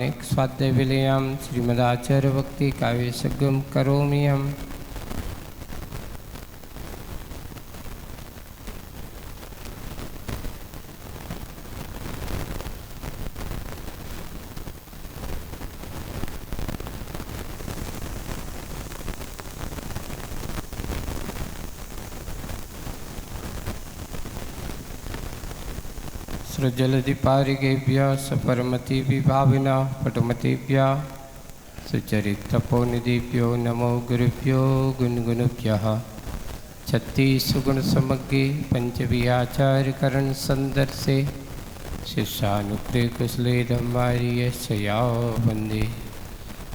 स्वाध्याय विलयम श्रीमदाचार्य भक्ति काव्य सगम करोमि हम। सृजलधिपारिकेभ्यः सपरमति विभाविना पटुमतेभ्यः सुचरित्रपोनिधिभ्यो नमो गुरुभ्यो गुणगुणभ्यः। छत्तीस गुण समग्रे पंचविहाचार्यकरण संदर्शे शिष्यानुग्रह कुशले धम्मारिय सया वंदे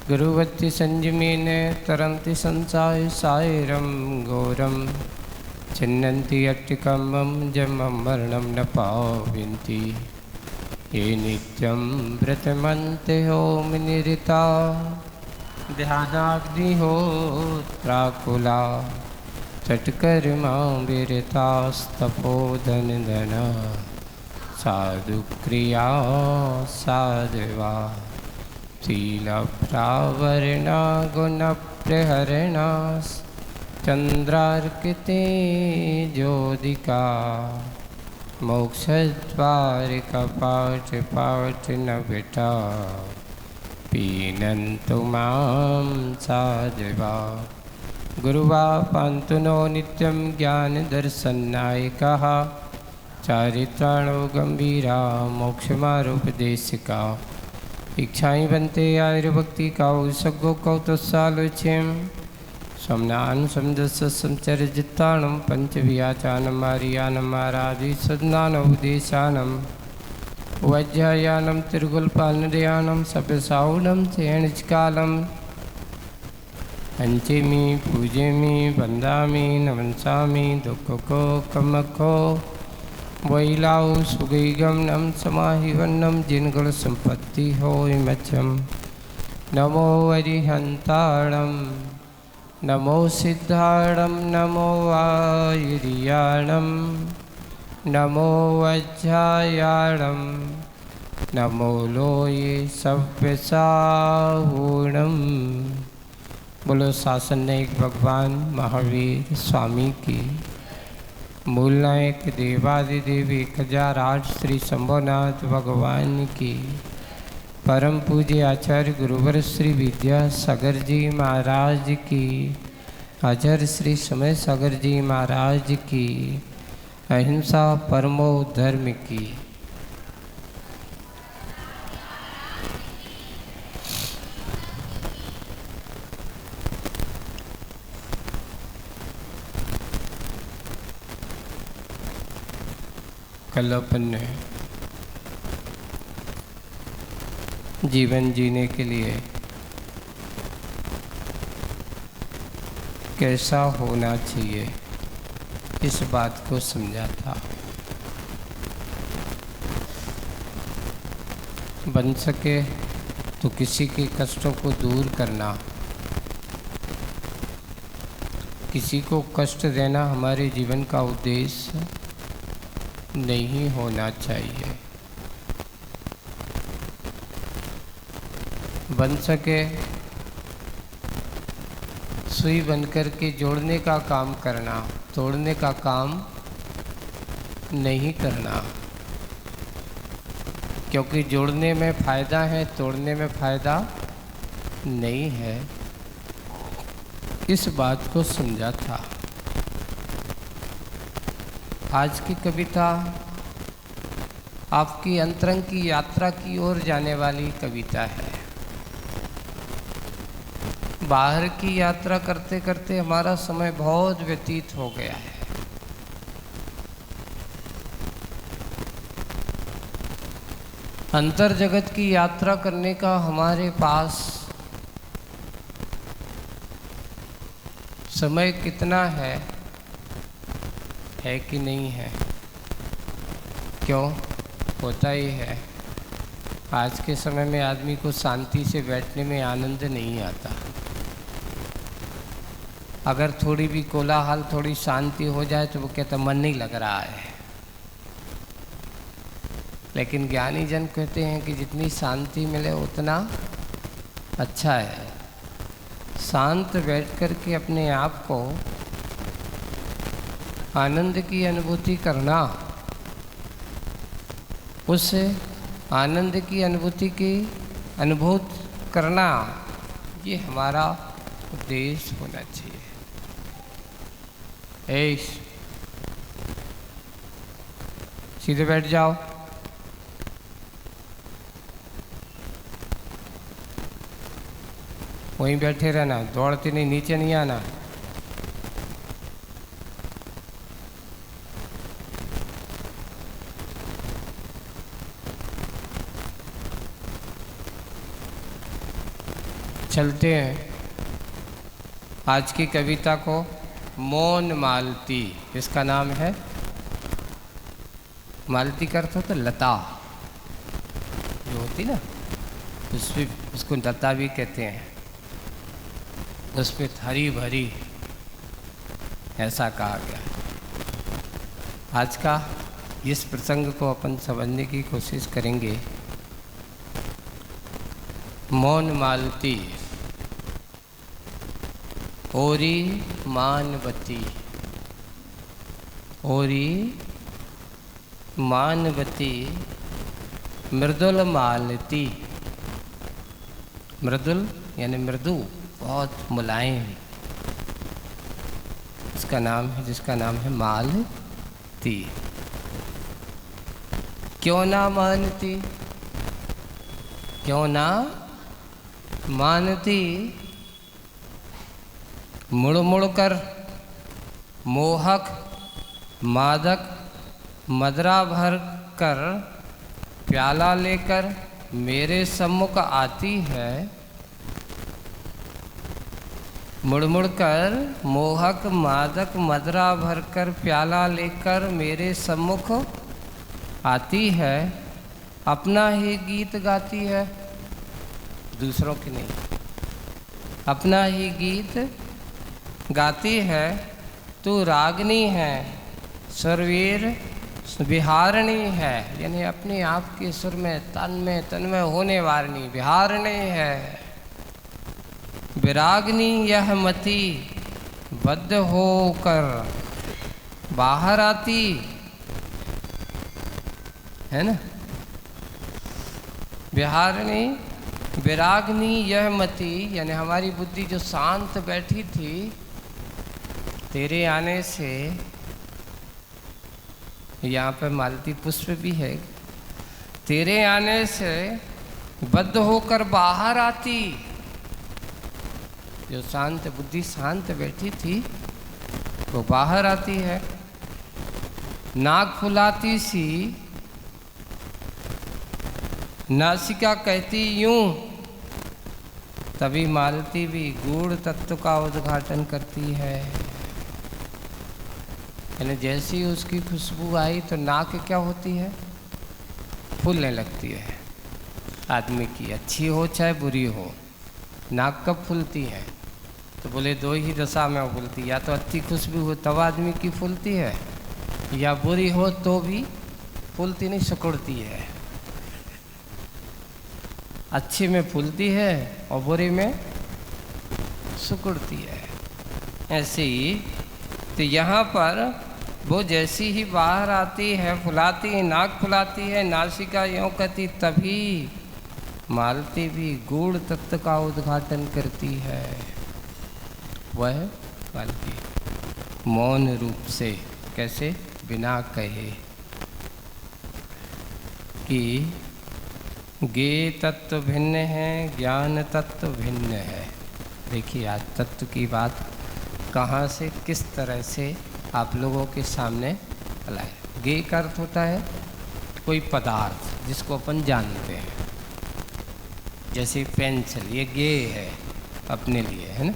गुरुवत्ति संयमेन तरन्ति संसाय सायरं घोरं छिन्नन्ति अट्टिकम्मं जमं मरणं न पावन्ति ये नित्यं व्रतमन्ते होमनिरता ध्यानाग्निहोत्राकुला चटकर्मा विरतास्तपोधनधना साधुक्रिया साधवा शीलप्रावरणा गुणप्रहरणा चंद्रार्किते ज्योतिका मोक्षद्वार कपाट पाट न बेटा पीनन्तु मां साधवा गुरुवा पान्तु नो नित्यं ज्ञानदर्शननायकः चारित्राणो गंभीरा मोक्षमारोपदेशिका इच्छाई बनते आयुर्भक्ति काउ सगो कौतुसालोच्यम सोमनान समदस समचरजिताणम पंचवियाचानम आर्यानम आराधि सदनानोपदेशानम वज्रयानम तिरुगुलपालनयानम सपसाउनम चेणिचकालम पंचमी पूजेमी वंदामी नमंसामी दुखको कमको वैलाउ सुगैगम नम समाहिवन्नम जिनगुण संपत्ति होय मच्छम नमो अरिहंताणम नमो सिद्धाणम नमो आयुर्याणम नमो वज्रायाणम नमो लोये सव्यसाहूणम। बोलो शासन नायक भगवान महावीर स्वामी की, मूल नायक देवादिदेव 1008 श्री शंभुनाथ भगवान की, परम पूज्य आचार्य गुरुवर श्री विद्यासागर जी महाराज की, आचार्य श्री समय सागर जी महाराज की, अहिंसा परमो धर्म की। कल अपन ने जीवन जीने के लिए कैसा होना चाहिए इस बात को समझा था। बन सके तो किसी के कष्टों को दूर करना, किसी को कष्ट देना हमारे जीवन का उद्देश्य नहीं होना चाहिए। बन सके सुई बनकर के जोड़ने का काम करना, तोड़ने का काम नहीं करना, क्योंकि जोड़ने में फ़ायदा है, तोड़ने में फ़ायदा नहीं है। इस बात को समझा था। आज की कविता आपकी अंतरंग की यात्रा की ओर जाने वाली कविता है। बाहर की यात्रा करते करते हमारा समय बहुत व्यतीत हो गया है। अंतर जगत की यात्रा करने का हमारे पास समय कितना है कि नहीं है? क्यों होता ही है। आज के समय में आदमी को शांति से बैठने में आनंद नहीं आता। अगर थोड़ी भी कोलाहल, थोड़ी शांति हो जाए तो वो कहता मन नहीं लग रहा है। लेकिन ज्ञानी जन कहते हैं कि जितनी शांति मिले उतना अच्छा है। शांत बैठ कर के अपने आप को आनंद की अनुभूति करना, उस आनंद की अनुभूति की अनुभूत करना, ये हमारा उद्देश्य होना चाहिए। ऐश सीधे बैठ जाओ। वहीं बैठे रहना, दौड़ते नहीं, नीचे नहीं आना। चलते हैं आज की कविता को। मौन मालती, इसका नाम है। मालती का अर्थ होता है लता जो होती ना, उसको लता भी कहते हैं। उसमें हरी भरी, ऐसा कहा गया। आज का इस प्रसंग को अपन समझने की कोशिश करेंगे। मौन मालती ओरी मानवती, ओरी मानवती मृदुल मालती। मृदुल यानी मृदु, बहुत मुलायम, इसका नाम है, जिसका नाम है मालती। क्यों ना मानती, क्यों ना मानती, मुड़ मुड़ कर मोहक मादक मदरा भर कर प्याला लेकर मेरे सम्मुख आती है। मुड़ मुड़ कर मोहक मादक मदरा भर कर प्याला लेकर मेरे सम्मुख आती है। अपना ही गीत गाती है, दूसरों की नहीं। अपना ही गीत गाती है। तू रागनी है, सुरवीर विहारणी है, यानी अपने आप के सुर में तन्मय होने वाली विहारणी है। विरागनी यह मति बद्ध होकर बाहर आती है ना। विहारणी विरागनी यह मति, यानी हमारी बुद्धि जो शांत बैठी थी, तेरे आने से, यहाँ पर मालती पुष्प भी है, तेरे आने से बद्ध होकर बाहर आती। जो शांत बुद्धि शांत बैठी थी वो बाहर आती है। नाक फुलाती सी नासिका कहती यूं, तभी मालती भी गूढ़ तत्व का उद्घाटन करती है। यानी जैसी उसकी खुशबू आई तो नाक क्या होती है, फूलने लगती है। आदमी की अच्छी हो चाहे बुरी हो, नाक कब फूलती है? तो बोले दो ही दशा में फूलती, या तो अच्छी खुशबू हो तब आदमी की फूलती है, या बुरी हो तो भी फूलती नहीं, सिकुड़ती है। अच्छी में फूलती है और बुरी में सिकुड़ती है। ऐसे ही तो यहाँ पर वो जैसी ही बाहर आती है, फुलाती है, नाक फुलाती है, नासिका यों कहती, तभी मालती भी गूढ़ तत्व का उद्घाटन करती है। वह मालती मौन रूप से, कैसे, बिना कहे कि गे तत्व भिन्न है, ज्ञान तत्व भिन्न है। देखिए आज तत्व की बात कहाँ से किस तरह से आप लोगों के सामने लाए। गे का अर्थ होता है कोई पदार्थ जिसको अपन जानते हैं, जैसे पेंसिल, ये गे है अपने लिए, है ना।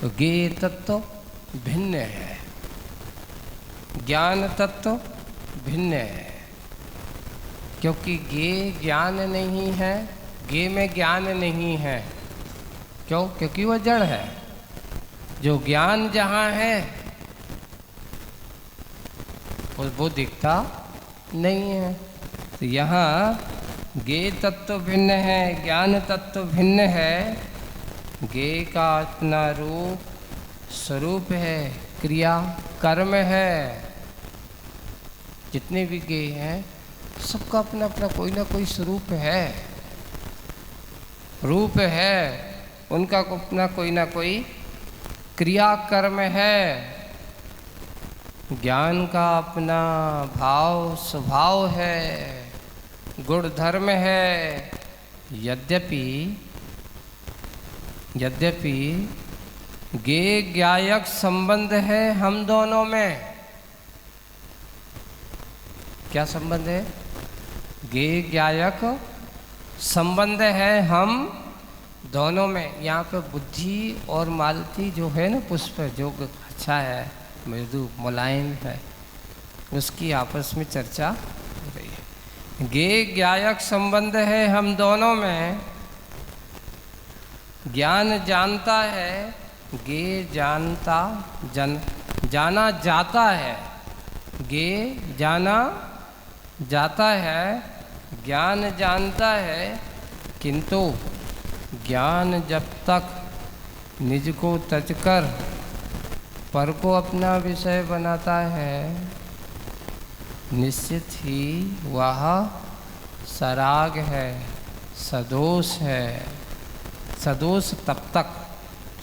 तो गे तत्व भिन्न है, ज्ञान तत्व भिन्न है। क्योंकि गे ज्ञान नहीं है, गे में ज्ञान नहीं है। क्यों? क्योंकि वह जड़ है। जो ज्ञान जहाँ है वो दिखता नहीं है। तो यहाँ गे तत्व भिन्न है, ज्ञान तत्व भिन्न है। गे का अपना रूप स्वरूप है, क्रिया कर्म है। जितने भी गे हैं सबका अपना अपना कोई ना कोई स्वरूप है, रूप है, उनका अपना कोई ना कोई क्रिया कर्म है। ज्ञान का अपना भाव स्वभाव है, गुण धर्म है। यद्यपि गे ज्ञायक संबंध है हम दोनों में। क्या संबंध है? गे ज्ञायक संबंध है हम दोनों में। यहाँ पे बुद्धि और मालती जो है ना, पुष्प जो अच्छा है, मृदु मुलायम है, उसकी आपस में चर्चा हो रही है। गे ज्ञायक संबंध है हम दोनों में। ज्ञान जानता है, गे जाना जाता है। गे जाना जाता है, ज्ञान जानता है। किंतु ज्ञान जब तक निज को तजकर पर को अपना विषय बनाता है, निश्चित ही वह सराग है, सदोष है। सदोष तब तक,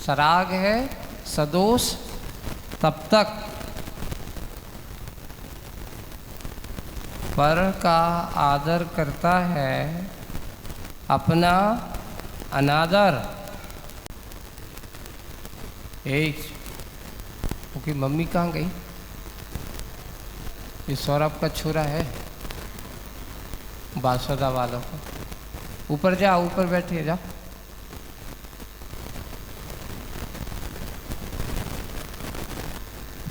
सराग है, सदोष तब तक। पर का आदर करता है, अपना अनादर। क्योंकि मम्मी कहाँ गई? ये सौरभ का छोरा है, बासोदा वालों का। ऊपर जा, ऊपर बैठिए, जा।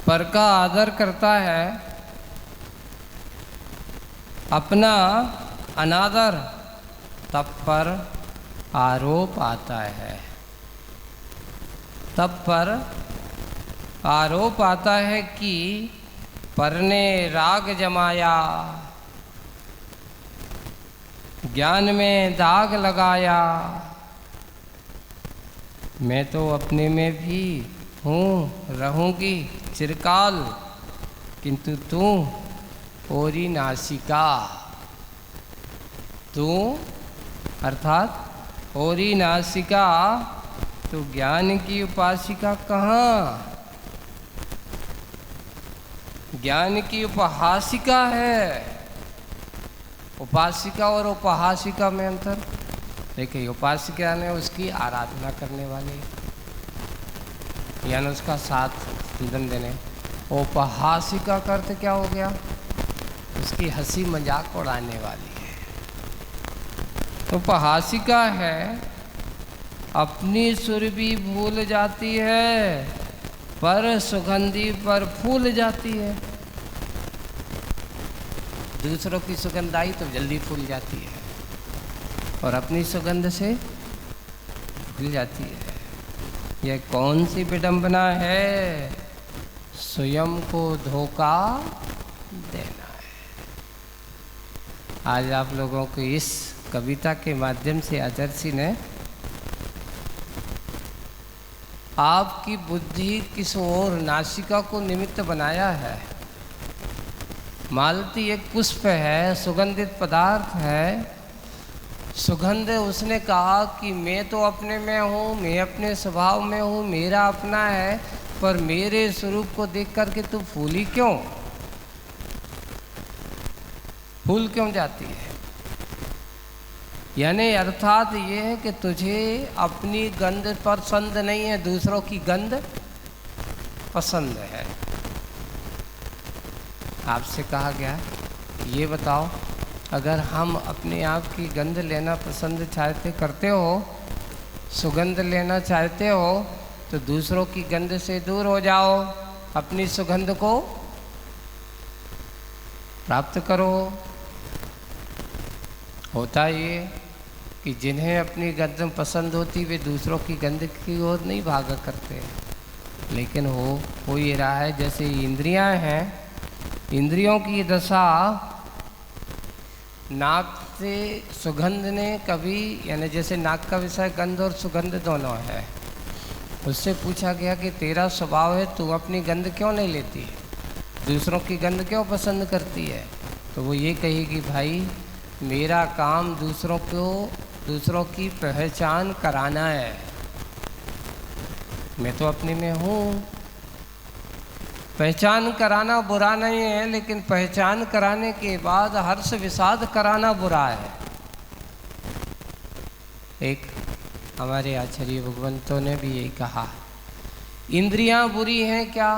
पर का आदर करता है, अपना अनादर। तब पर आरोप आता है, तब पर आरोप आता है कि पर ने राग जमाया, ज्ञान में दाग लगाया। मैं तो अपने में भी हूँ, रहूँगी चिरकाल, किंतु तू ओरी नासिका। तू अर्थात ओरी नासिका, तो ज्ञान की उपासिका कहाँ? ज्ञान की उपहासिका है। उपासिका और उपहासिका में अंतर देखिए। उपासिका ने उसकी आराधना करने वाले, यानी उसका साथ दंडन देने। उपहासिका का अर्थ क्या हो गया? उसकी हंसी मजाक उड़ाने वाली है। उपहासिका है, अपनी सुर भी भूल जाती है, पर सुगंधी पर फूल जाती है। दूसरों की सुगंध आई तो जल्दी फूल जाती है, और अपनी सुगंध से भूल जाती है। यह कौन सी विडंबना है? स्वयं को धोखा देना है। आज आप लोगों को इस कविता के माध्यम से आचार्य ने आपकी बुद्धि किस ओर, नासिका को निमित्त बनाया है। मालती एक पुष्प है, सुगंधित पदार्थ है। सुगंध, उसने कहा कि मैं तो अपने में हूँ, मैं अपने स्वभाव में हूँ, मेरा अपना है, पर मेरे स्वरूप को देख करके तू फूली क्यों? फूल क्यों जाती है? यानी अर्थात ये है कि तुझे अपनी गंध पसंद नहीं है, दूसरों की गंध पसंद है। आपसे कहा गया, ये बताओ, अगर हम अपने आप की गंध लेना पसंद करते हो, सुगंध लेना चाहते हो, तो दूसरों की गंध से दूर हो जाओ, अपनी सुगंध को प्राप्त करो। होता ये कि जिन्हें अपनी गंध पसंद होती वे दूसरों की गंध की ओर नहीं भागा करते, लेकिन हो ये रहा है। जैसे इंद्रियां हैं, इंद्रियों की दशा नाक से सुगंध ने कभी, यानी जैसे नाक का विषय गंध और सुगंध दोनों है, उससे पूछा गया कि तेरा स्वभाव है, तू अपनी गंध क्यों नहीं लेती, दूसरों की गंध क्यों पसंद करती है? तो वो ये कहेगी, भाई मेरा काम दूसरों की पहचान कराना है, मैं तो अपने में हूँ। पहचान कराना बुरा नहीं है, लेकिन पहचान कराने के बाद हर्ष विषाद कराना बुरा है। एक हमारे आचार्य भगवंतों ने भी यही कहा, इंद्रियां बुरी हैं क्या?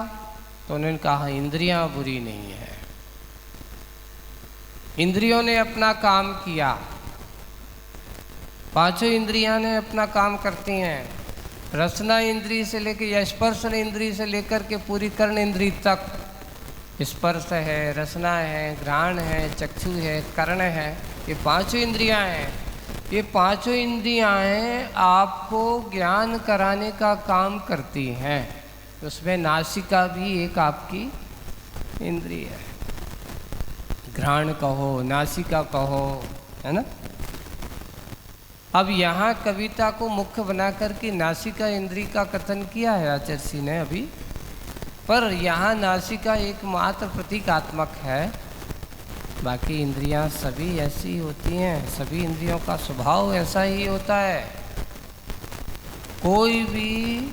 तो उन्होंने कहा इंद्रियां बुरी नहीं है, इंद्रियों ने अपना काम किया, पांचों इंद्रियां ने अपना काम करती हैं, रसना इंद्री से लेकर या स्पर्श इंद्री से लेकर के पूरी कर्ण इंद्री तक, स्पर्श है, रसना है, घ्राण है, चक्षु है, कर्ण है, ये पांचों इंद्रियां हैं। ये पांचों इंद्रियां आपको ज्ञान कराने का काम करती हैं। उसमें नासिका भी एक आपकी इंद्रिय है, घ्राण कहो, नासिका कहो, है ना। अब यहाँ कविता को मुख्य बना करके नासिका इंद्री का कथन किया है आचार्य ने अभी, पर यहाँ नासिका एकमात्र प्रतीकात्मक है, बाकी इंद्रियां सभी ऐसी होती हैं, सभी इंद्रियों का स्वभाव ऐसा ही होता है। कोई भी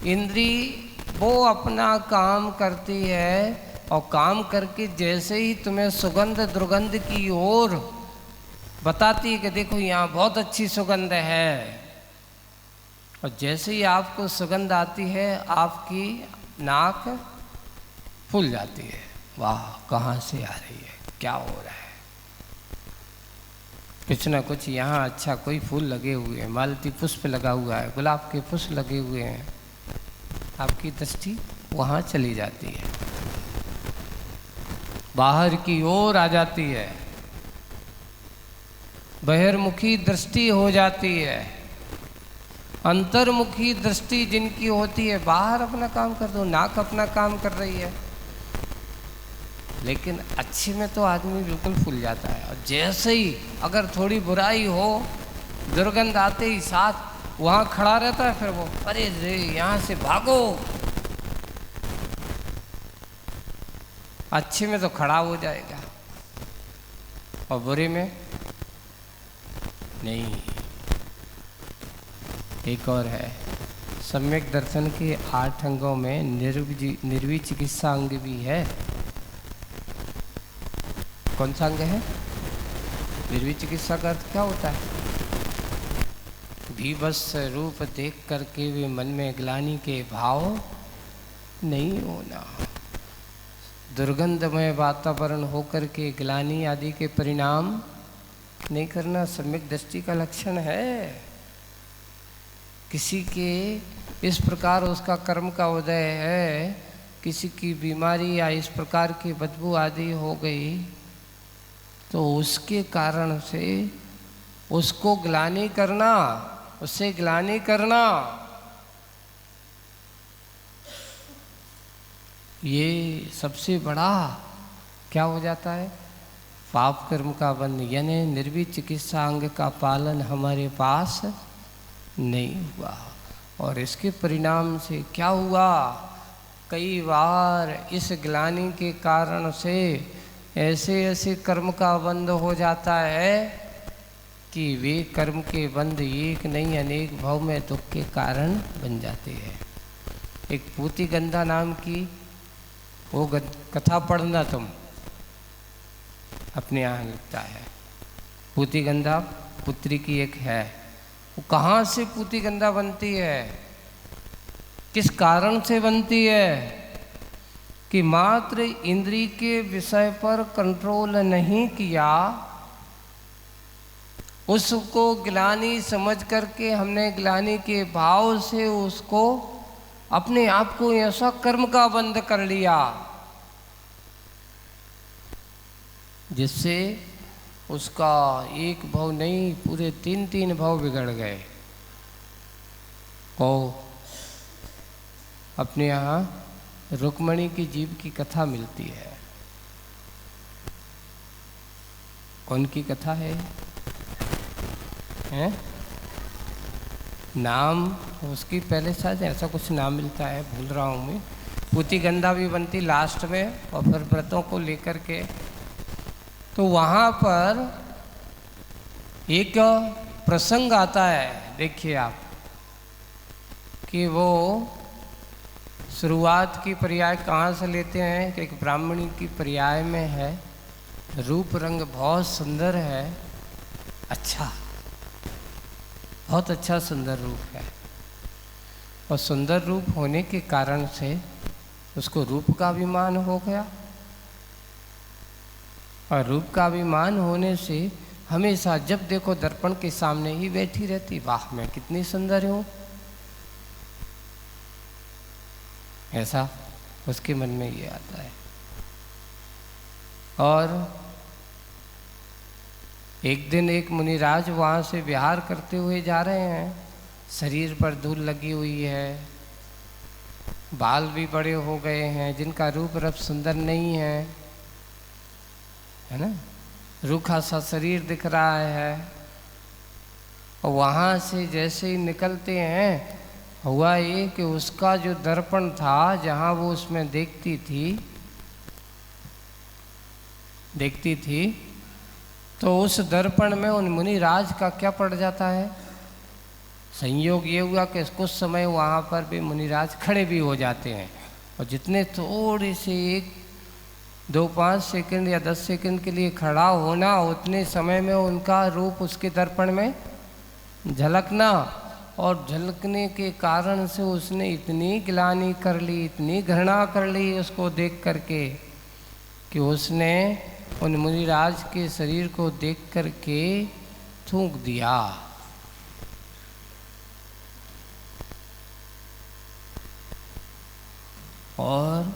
इंद्री वो अपना काम करती है और काम करके जैसे ही तुम्हें सुगंध दुर्गंध की ओर बताती है कि देखो यहाँ बहुत अच्छी सुगंध है, और जैसे ही आपको सुगंध आती है आपकी नाक फूल जाती है, वाह कहाँ से आ रही है, क्या हो रहा है, कुछ ना कुछ यहाँ अच्छा कोई फूल लगे हुए हैं, मालती पुष्प लगा हुआ है, गुलाब के पुष्प लगे हुए हैं, आपकी दृष्टि वहाँ चली जाती है, बाहर की ओर आ जाती है, बहिर्मुखी दृष्टि हो जाती है। अंतर्मुखी दृष्टि जिनकी होती है, बाहर अपना काम कर दो, नाक अपना काम कर रही है, लेकिन अच्छे में तो आदमी बिल्कुल फूल जाता है, और जैसे ही अगर थोड़ी बुराई हो, दुर्गंध आते ही साथ वहाँ खड़ा रहता है, फिर वो अरे रे यहाँ से भागो। अच्छे में तो खड़ा हो जाएगा और बुरे में नहीं। एक और है, सम्यक दर्शन के 8 अंगों में निर्वी चिकित्सा अंग भी है। कौन सा अंग है? निर्वी चिकित्सा का अर्थ क्या होता है? भीभत्स रूप देख करके भी मन में ग्लानि के भाव नहीं होना, दुर्गंधमय वातावरण होकर के ग्लानि आदि के परिणाम नहीं करना, सम्यक दृष्टि का लक्षण है। किसी के इस प्रकार उसका कर्म का उदय है, किसी की बीमारी या इस प्रकार की बदबू आदि हो गई, तो उसके कारण से उसको ग्लानि करना, उससे ग्लानि करना, ये सबसे बड़ा क्या हो जाता है? पाप कर्म का बंध, यानी निर्वी चिकित्सा अंग का पालन हमारे पास नहीं हुआ, और इसके परिणाम से क्या हुआ? कई बार इस ग्लानि के कारण से ऐसे ऐसे कर्म का बंध हो जाता है कि वे कर्म के बंध एक नहीं अनेक भाव में दुख के कारण बन जाते हैं। एक पूती गंधा नाम की वो कथा पढ़ना तुम, अपने यहाँ लिखता है। पूती गंधा पुत्री की एक है, वो कहाँ से पूती गंधा बनती है, किस कारण से बनती है? कि मात्र इंद्री के विषय पर कंट्रोल नहीं किया, उसको ग्लानि समझ करके हमने ग्लानि के भाव से उसको अपने आप को ऐसा कर्म का बंध कर लिया जिससे उसका एक भाव नहीं पूरे 3 भाव बिगड़ गए। और अपने यहाँ रुक्मणी की जीव की कथा मिलती है। कौन की कथा है? हैं? नाम उसकी पहले शायद ऐसा कुछ नाम मिलता है, भूल रहा हूँ मैं। पूती गंधा भी बनती लास्ट में, और फिर व्रतों को लेकर के। तो वहाँ पर एक प्रसंग आता है, देखिए आप, कि वो शुरुआत की पर्याय कहाँ से लेते हैं कि एक ब्राह्मणी की पर्याय में है, रूप रंग बहुत सुंदर है, अच्छा, बहुत अच्छा सुंदर रूप है, और सुंदर रूप होने के कारण से उसको रूप का अभिमान हो गया, और रूप का अभिमान होने से हमेशा जब देखो दर्पण के सामने ही बैठी रहती, वाह मैं कितनी सुंदर हूँ, ऐसा उसके मन में ये आता है। और एक दिन एक मुनिराज वहाँ से विहार करते हुए जा रहे हैं, शरीर पर धूल लगी हुई है, बाल भी बड़े हो गए हैं, जिनका रूप रब सुंदर नहीं है ना, रूखा सा शरीर दिख रहा है। और वहाँ से जैसे ही निकलते हैं, हुआ ये कि उसका जो दर्पण था जहाँ वो उसमें देखती थी, तो उस दर्पण में उन मुनिराज का क्या पड़ जाता है? संयोग ये हुआ कि कुछ समय वहाँ पर भी मुनिराज खड़े भी हो जाते हैं, और जितने थोड़े से 1, 2, 5 सेकंड या 10 सेकंड के लिए खड़ा होना, उतने समय में उनका रूप उसके दर्पण में झलकना, और झलकने के कारण से उसने इतनी ग्लानि कर ली, इतनी घृणा कर ली उसको देख करके, कि उसने उन मुनिराज के शरीर को देख करके थूक दिया। और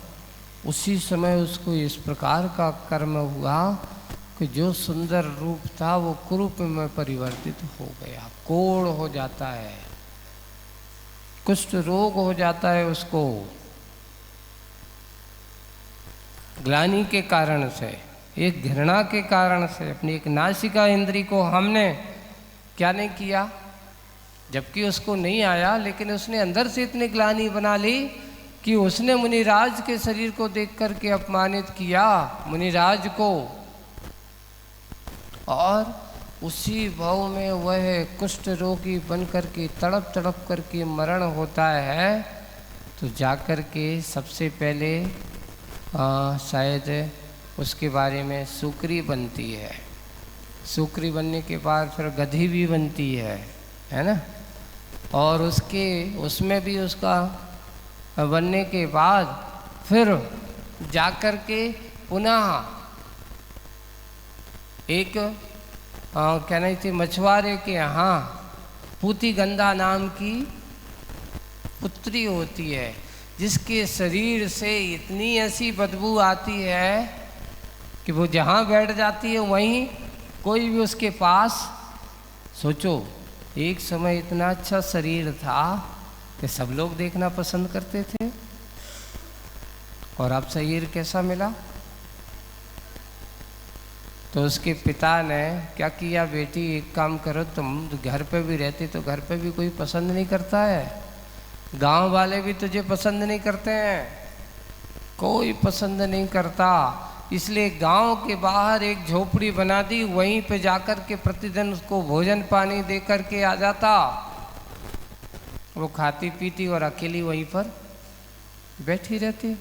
उसी समय उसको इस प्रकार का कर्म हुआ कि जो सुंदर रूप था वो कुरूप में परिवर्तित हो गया, कोढ़ हो जाता है, कुष्ठ रोग हो जाता है उसको, ग्लानि के कारण से, एक घृणा के कारण से। अपनी एक नासिका इंद्री को हमने क्या नहीं किया, जबकि उसको नहीं आया, लेकिन उसने अंदर से इतनी ग्लानि बना ली कि उसने मुनिराज के शरीर को देख करके अपमानित किया मुनिराज को, और उसी भाव में वह कुष्ठ रोगी बन करके तड़प तड़प करके मरण होता है। तो जाकर के सबसे पहले शायद उसके बारे में सूकरी बनती है, सूकरी बनने के बाद फिर गधी भी बनती है ना, और उसमें भी उसका बनने के बाद फिर जाकर के पुनः एक कहना थी मछुआरे के यहाँ पूती गंधा नाम की पुत्री होती है, जिसके शरीर से इतनी ऐसी बदबू आती है कि वो जहाँ बैठ जाती है वहीं कोई भी उसके पास, सोचो एक समय इतना अच्छा शरीर था कि सब लोग देखना पसंद करते थे, और अब शरीर कैसा मिला? तो उसके पिता ने क्या किया, बेटी एक काम करो, तुम घर पे भी रहती तो घर पे भी कोई पसंद नहीं करता है, गांव वाले भी तुझे पसंद नहीं करते हैं, कोई पसंद नहीं करता, इसलिए गांव के बाहर एक झोपड़ी बना दी, वहीं पे जाकर के प्रतिदिन उसको भोजन पानी दे करके आ जाता, वो खाती पीती और अकेली वहीं पर बैठी रहती।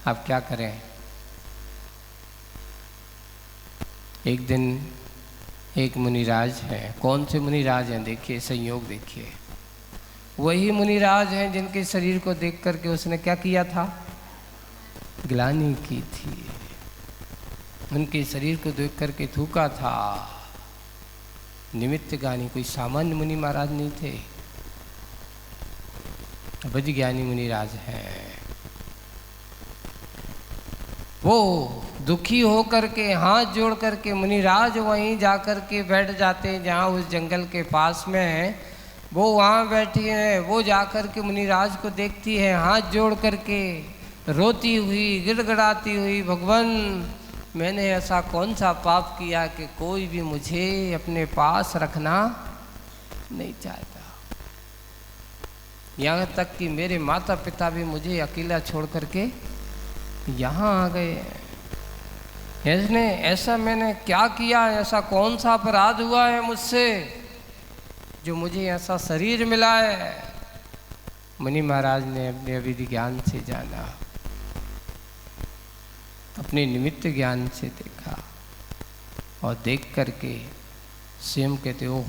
अब क्या करें? एक दिन एक मुनिराज है, कौन से मुनिराज हैं देखिए, संयोग देखिए, वही मुनिराज हैं जिनके शरीर को देख करके उसने क्या किया था, ग्लानि की थी, उनके शरीर को देख करके थूका था। निमित्त ज्ञानी कोई सामान्य मुनि महाराज नहीं थे, अवधि ज्ञानी मुनिराज हैं। वो दुखी हो करके हाथ जोड़ करके मुनिराज वहीं जाकर के बैठ जाते हैं जहाँ उस जंगल के पास में है, वो वहाँ बैठी है, वो जाकर के मुनिराज को देखती है, हाथ जोड़ करके रोती हुई गिड़गिड़ाती हुई, भगवान मैंने ऐसा कौन सा पाप किया कि कोई भी मुझे अपने पास रखना नहीं चाहता। यहाँ तक कि मेरे माता पिता भी मुझे अकेला छोड़ करके यहाँ आ गए। ऐसा मैंने क्या किया, ऐसा कौन सा अपराध हुआ है मुझसे जो मुझे ऐसा शरीर मिला है। मुनि महाराज ने अपने अविधि ज्ञान से जाना, अपने निमित्त ज्ञान से देखा और देख करके स्वयं कहते हो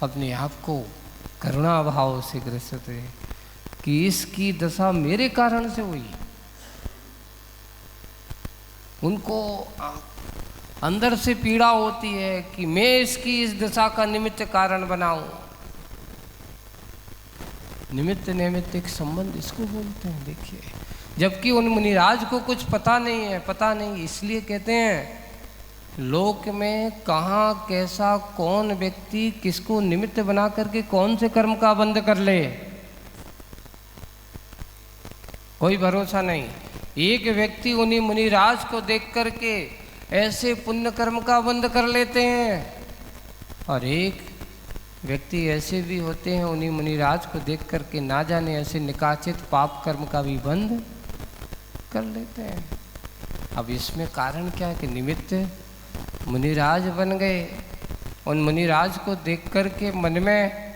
अपने आप को करुणा भाव से ग्रसित है कि इसकी दशा मेरे कारण से हुई। उनको अंदर से पीड़ा होती है कि मैं इसकी इस दशा का निमित्त कारण बनाऊं। निमित्त निमित्त एक संबंध इसको बोलते हैं। देखिए, जबकि उन मुनिराज को कुछ पता नहीं है, पता नहीं, इसलिए कहते हैं लोक में कहाँ कैसा कौन व्यक्ति किसको निमित्त बना करके कौन से कर्म का बंध कर ले, कोई भरोसा नहीं। एक व्यक्ति उन्हीं मुनिराज को देख करके ऐसे पुण्य कर्म का बंध कर लेते हैं, और एक व्यक्ति ऐसे भी होते हैं उन्हीं मुनिराज को देख करके ना जाने ऐसे निकाचित पाप कर्म का भी बंध कर लेते हैं। अब इसमें कारण क्या है कि निमित्त मुनिराज बन गए। उन मुनिराज को देख करके मन में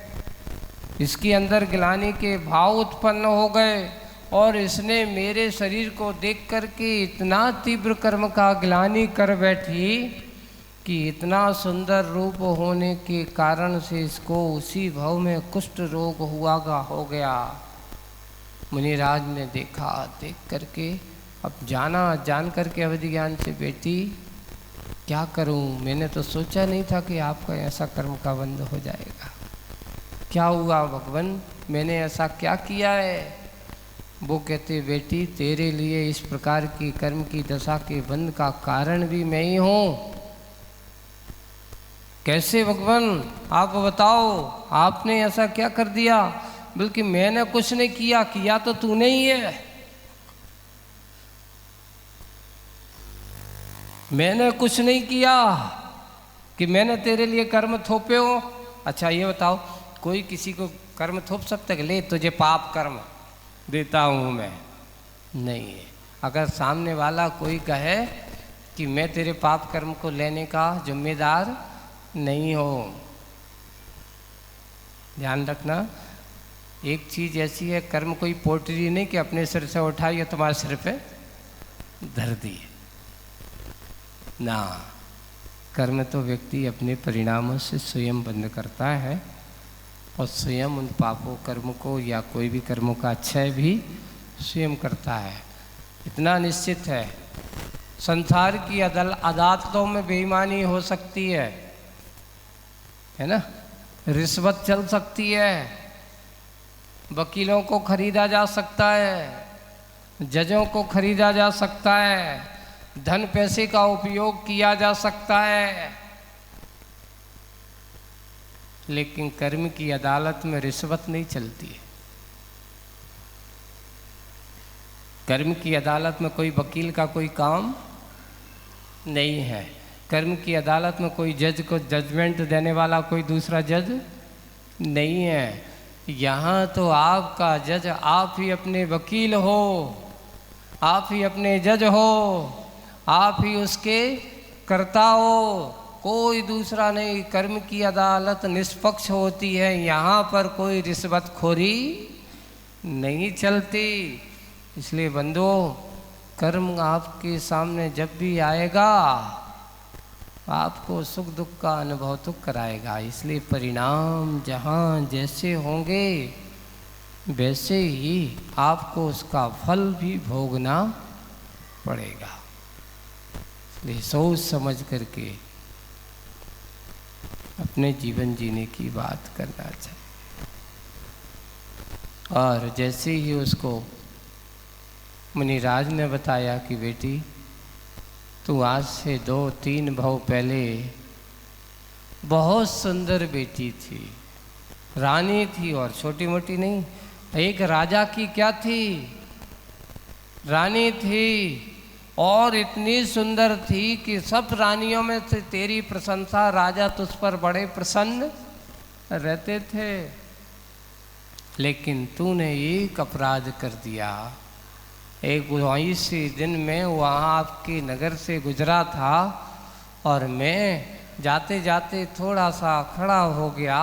इसके अंदर गिलानी के भाव उत्पन्न हो गए, और इसने मेरे शरीर को देख करके इतना तीव्र कर्म का ग्लानि कर बैठी कि इतना सुंदर रूप होने के कारण से इसको उसी भाव में कुष्ठ रोग हो गया। मुनिराज ने देखा, देख करके अब जान करके अवधि ज्ञान से, बेटी क्या करूं, मैंने तो सोचा नहीं था कि आपका ऐसा कर्म का बंध हो जाएगा। क्या हुआ भगवान, मैंने ऐसा क्या किया है? वो कहते, बेटी तेरे लिए इस प्रकार की कर्म की दशा के बंध का कारण भी मैं ही हूँ। कैसे भगवान, आप बताओ, आपने ऐसा क्या कर दिया? बल्कि मैंने कुछ नहीं किया, किया तो तूने ही है। मैंने कुछ नहीं किया कि मैंने तेरे लिए कर्म थोपे हो। अच्छा ये बताओ, कोई किसी को कर्म थोप सकता है? ले तुझे पाप कर्म देता हूँ मैं, नहीं है। अगर सामने वाला कोई कहे कि मैं तेरे पाप कर्म को लेने का जिम्मेदार नहीं हो, ध्यान रखना। एक चीज़ ऐसी है, कर्म कोई पोटरी नहीं कि अपने सिर से उठाई या तुम्हारे सिर पे धर दी ना। कर्म तो व्यक्ति अपने परिणामों से स्वयं बंध करता है, और स्वयं उन पापों कर्म को या कोई भी कर्मों का क्षय भी स्वयं करता है। इतना निश्चित है। संसार की अदालतों में बेईमानी हो सकती है ना, रिश्वत चल सकती है, वकीलों को खरीदा जा सकता है, जजों को खरीदा जा सकता है, धन पैसे का उपयोग किया जा सकता है, लेकिन कर्म की अदालत में रिश्वत नहीं चलती है। कर्म की अदालत में कोई वकील का कोई काम नहीं है। कर्म की अदालत में कोई जज को जजमेंट देने वाला कोई दूसरा जज नहीं है। यहाँ तो आपका जज आप ही अपने वकील हो, आप ही अपने जज हो, आप ही उसके कर्ता हो, कोई दूसरा नहीं। कर्म की अदालत निष्पक्ष होती है, यहाँ पर कोई रिश्वतखोरी नहीं चलती। इसलिए बंधुओं, कर्म आपके सामने जब भी आएगा आपको सुख दुख का अनुभव तो कराएगा। इसलिए परिणाम जहाँ जैसे होंगे वैसे ही आपको उसका फल भी भोगना पड़ेगा। इसलिए सोच समझ करके अपने जीवन जीने की बात करना चाहिए। और जैसे ही उसको मुनिराज ने बताया कि बेटी तू आज से 2-3 भाव पहले बहुत सुंदर बेटी थी, रानी थी, और छोटी मोटी नहीं, एक राजा की क्या थी, रानी थी। और इतनी सुंदर थी कि सब रानियों में से तेरी प्रशंसा, राजा तुझ पर बड़े प्रसन्न रहते थे। लेकिन तूने एक अपराध कर दिया। एक 22 दिन में वहाँ आपके नगर से गुजरा था और मैं जाते जाते थोड़ा सा खड़ा हो गया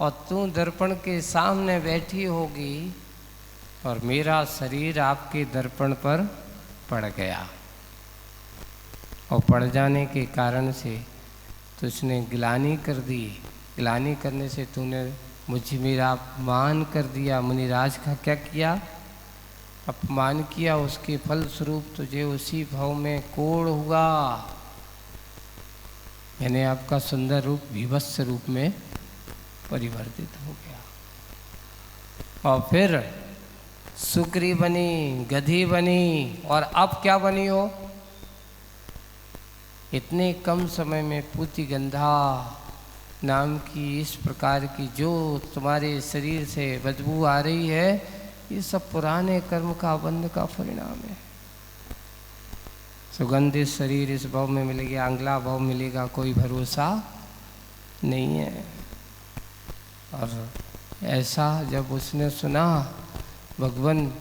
और तू दर्पण के सामने बैठी होगी और मेरा शरीर आपके दर्पण पर पड़ गया, और पड़ जाने के कारण से तुझने गिलानी कर दी। गिलानी करने से तूने मुझे मेरा अपमान कर दिया। मुनिराज का क्या किया? अपमान किया। उसके फल स्वरूप तुझे उसी भाव में कोढ़ हुआ। मैंने आपका सुंदर रूप विभत्स रूप में परिवर्तित हो गया। और फिर सुकरी बनी, गधी बनी, और अब क्या बनी हो? इतने कम समय में पूतिगंधा नाम की इस प्रकार की जो तुम्हारे शरीर से बदबू आ रही है, ये सब पुराने कर्म का बंध का परिणाम है। सुगंधित शरीर इस भाव में मिलेगा, अगला भाव मिलेगा, कोई भरोसा नहीं है। और ऐसा जब उसने सुना, भगवान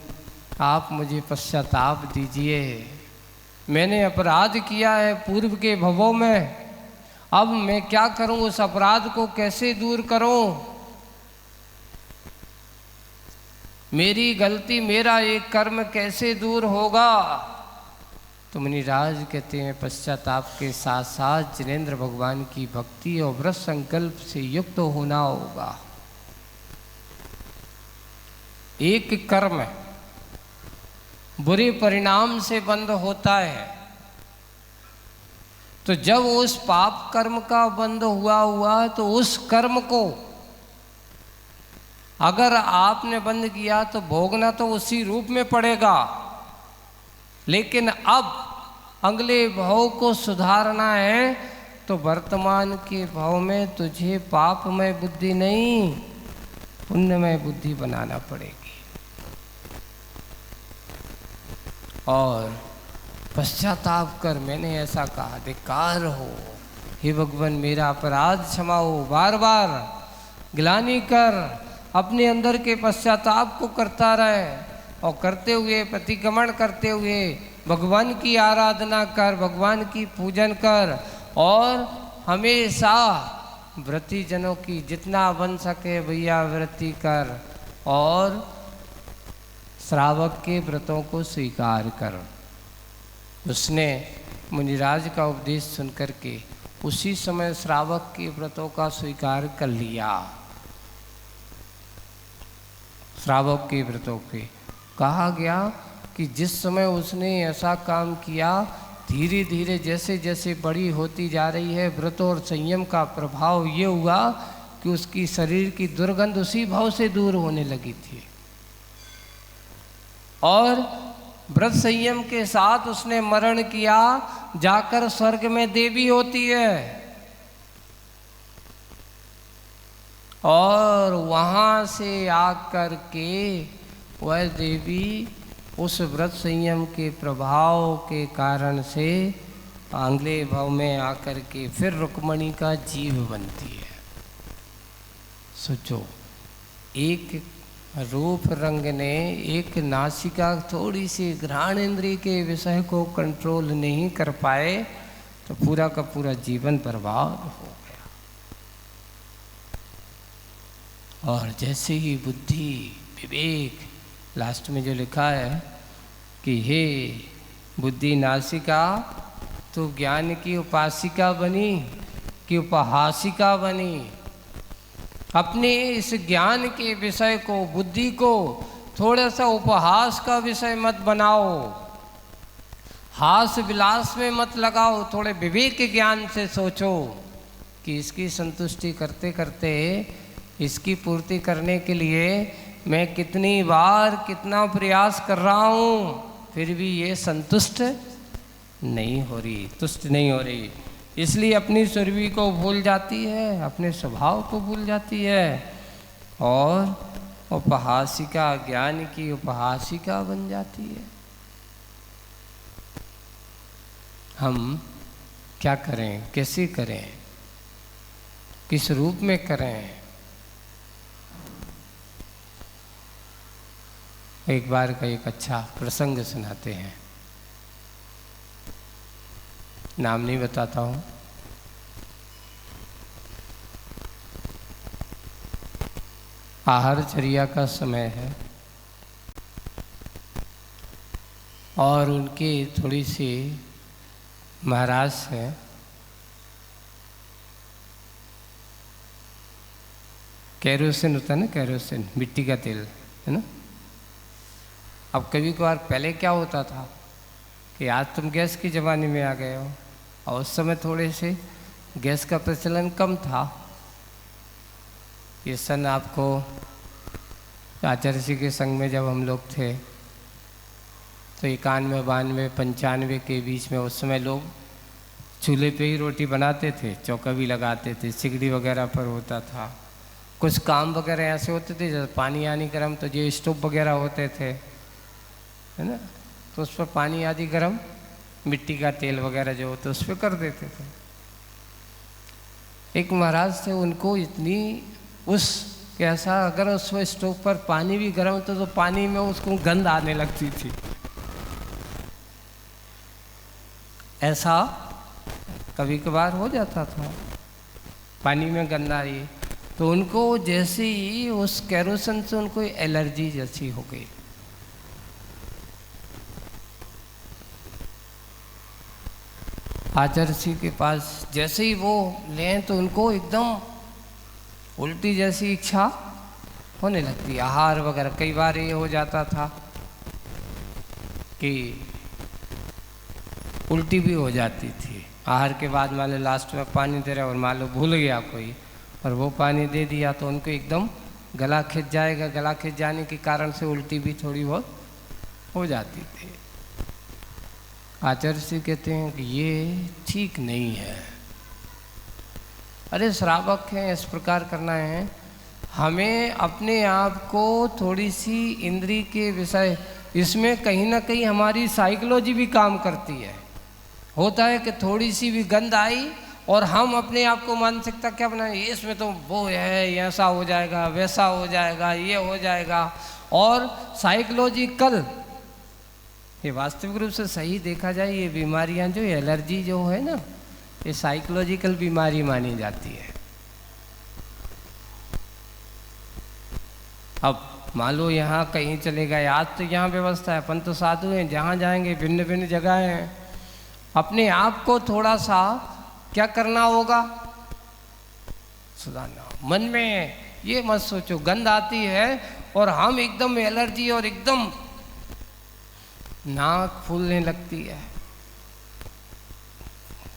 आप मुझे पश्चाताप दीजिए, मैंने अपराध किया है पूर्व के भवों में, अब मैं क्या करूं? उस अपराध को कैसे दूर करूं? मेरी गलती, मेरा एक कर्म कैसे दूर होगा? तो मुनिराज कहते हैं पश्चाताप के साथ साथ जिनेंद्र भगवान की भक्ति और व्रत संकल्प से युक्त होना होगा। एक कर्म बुरे परिणाम से बंद होता है, तो जब उस पाप कर्म का बंद हुआ तो उस कर्म को अगर आपने बंद किया तो भोगना तो उसी रूप में पड़ेगा। लेकिन अब अगले भाव को सुधारना है तो वर्तमान के भाव में तुझे पापमय बुद्धि नहीं, पुण्यमय बुद्धि बनाना पड़ेगी। और पश्चाताप कर, मैंने ऐसा कहा, धिक्कार हो, हे भगवान मेरा अपराध क्षमा हो। बार बार गिलानी कर, अपने अंदर के पश्चाताप को करता रहे, और करते हुए प्रतिक्रमण करते हुए भगवान की आराधना कर, भगवान की पूजन कर, और हमेशा व्रती जनों की जितना बन सके भैया व्रती कर, और श्रावक के व्रतों को स्वीकार कर। उसने मुनिराज का उपदेश सुनकर के उसी समय श्रावक के व्रतों का स्वीकार कर लिया। श्रावक के व्रतों के कहा गया कि जिस समय उसने ऐसा काम किया, धीरे धीरे जैसे जैसे बड़ी होती जा रही है व्रत और संयम का प्रभाव ये हुआ कि उसकी शरीर की दुर्गंध उसी भाव से दूर होने लगी थी। और व्रत संयम के साथ उसने मरण किया, जाकर स्वर्ग में देवी होती है, और वहाँ से आकर के वह देवी उस व्रत संयम के प्रभाव के कारण से अगले भाव में आकर के फिर रुक्मणी का जीव बनती है। सोचो, एक रूप रंग ने, एक नासिका थोड़ी सी घ्राण इंद्रिय के विषय को कंट्रोल नहीं कर पाए तो पूरा का पूरा जीवन बर्बाद हो गया। और जैसे ही बुद्धि, विवेक, लास्ट में जो लिखा है कि हे बुद्धि नासिका, तो ज्ञान की उपासिका बनी कि उपहासिका बनी। अपने इस ज्ञान के विषय को, बुद्धि को थोड़ा सा उपहास का विषय मत बनाओ, हास विलास में मत लगाओ, थोड़े विवेक के ज्ञान से सोचो कि इसकी संतुष्टि करते करते, इसकी पूर्ति करने के लिए मैं कितनी बार कितना प्रयास कर रहा हूँ, फिर भी ये संतुष्ट नहीं हो रही, तुष्ट नहीं हो रही। इसलिए अपनी सुरभि को भूल जाती है, अपने स्वभाव को भूल जाती है, और उपहासिका, ज्ञान की उपहासिका बन जाती है। हम क्या करें, कैसे करें, किस रूप में करें। एक बार का एक अच्छा प्रसंग सुनाते हैं, नाम नहीं बताता हूँ। आहारचर्या का समय है और उनकी थोड़ी सी महाराज है, केरोसिन होता है ना, केरोसिन मिट्टी का तेल है ना। अब कभी कभार पहले क्या होता था कि आज तुम गैस के ज़माने में आ गए हो, और उस समय थोड़े से गैस का प्रचलन कम था। ये सन आपको आचार्य जी के संग में जब हम लोग थे तो 91, 92, 95 के बीच में, उस समय लोग चूल्हे पे ही रोटी बनाते थे, चौका भी लगाते थे, सिगड़ी वगैरह पर होता था। कुछ काम वगैरह ऐसे होते थे जैसे पानी आनी गर्म, तो ये स्टोव वगैरह होते थे है ना, तो उस पर पानी आदि गर्म, मिट्टी का तेल वगैरह जो होता उस पर कर देते थे। एक महाराज थे, उनको इतनी उस कैसा अगर उस स्टोव पर पानी भी गर्म होता तो पानी में उसको गंध आने लगती थी। ऐसा कभी कभार हो जाता था, पानी में गंध आ रही, तो उनको जैसे ही उस केरोसिन से उनको एलर्जी जैसी हो गई। आचार्य जी के पास जैसे ही वो लें तो उनको एकदम उल्टी जैसी इच्छा होने लगती। आहार वगैरह कई बार ये हो जाता था कि उल्टी भी हो जाती थी। आहार के बाद मान लो लास्ट में पानी दे रहा और मान लो भूल गया कोई और वो पानी दे दिया तो उनको एकदम गला खिंच जाएगा। गला खिंच जाने के कारण से उल्टी भी थोड़ी बहुत हो जाती थी। आचार्य जी कहते हैं कि ये ठीक नहीं है। अरे श्रावक हैं, इस प्रकार करना है। हमें अपने आप को थोड़ी सी इंद्री के विषय, इसमें कहीं ना कहीं हमारी साइकोलॉजी भी काम करती है। होता है कि थोड़ी सी भी गंध आई और हम अपने आप को मानसिकता क्या बनाए, इसमें तो वो है, ऐसा हो जाएगा, वैसा हो जाएगा, ये हो जाएगा। और साइकोलॉजिकल, ये वास्तविक रूप से सही देखा जाए, ये बीमारियां जो एलर्जी जो है ना, ये साइकोलॉजिकल बीमारी मानी जाती है। अब मान लो यहाँ कहीं चले गए, आज तो यहाँ व्यवस्था है, अपन तो साधु हैं, जहाँ जाएंगे भिन्न भिन्न जगह हैं। अपने आप को थोड़ा सा क्या करना होगा, सुधारना। मन में ये मत सोचो गंध आती है और हम एकदम एलर्जी और एकदम नाक फूलने लगती है,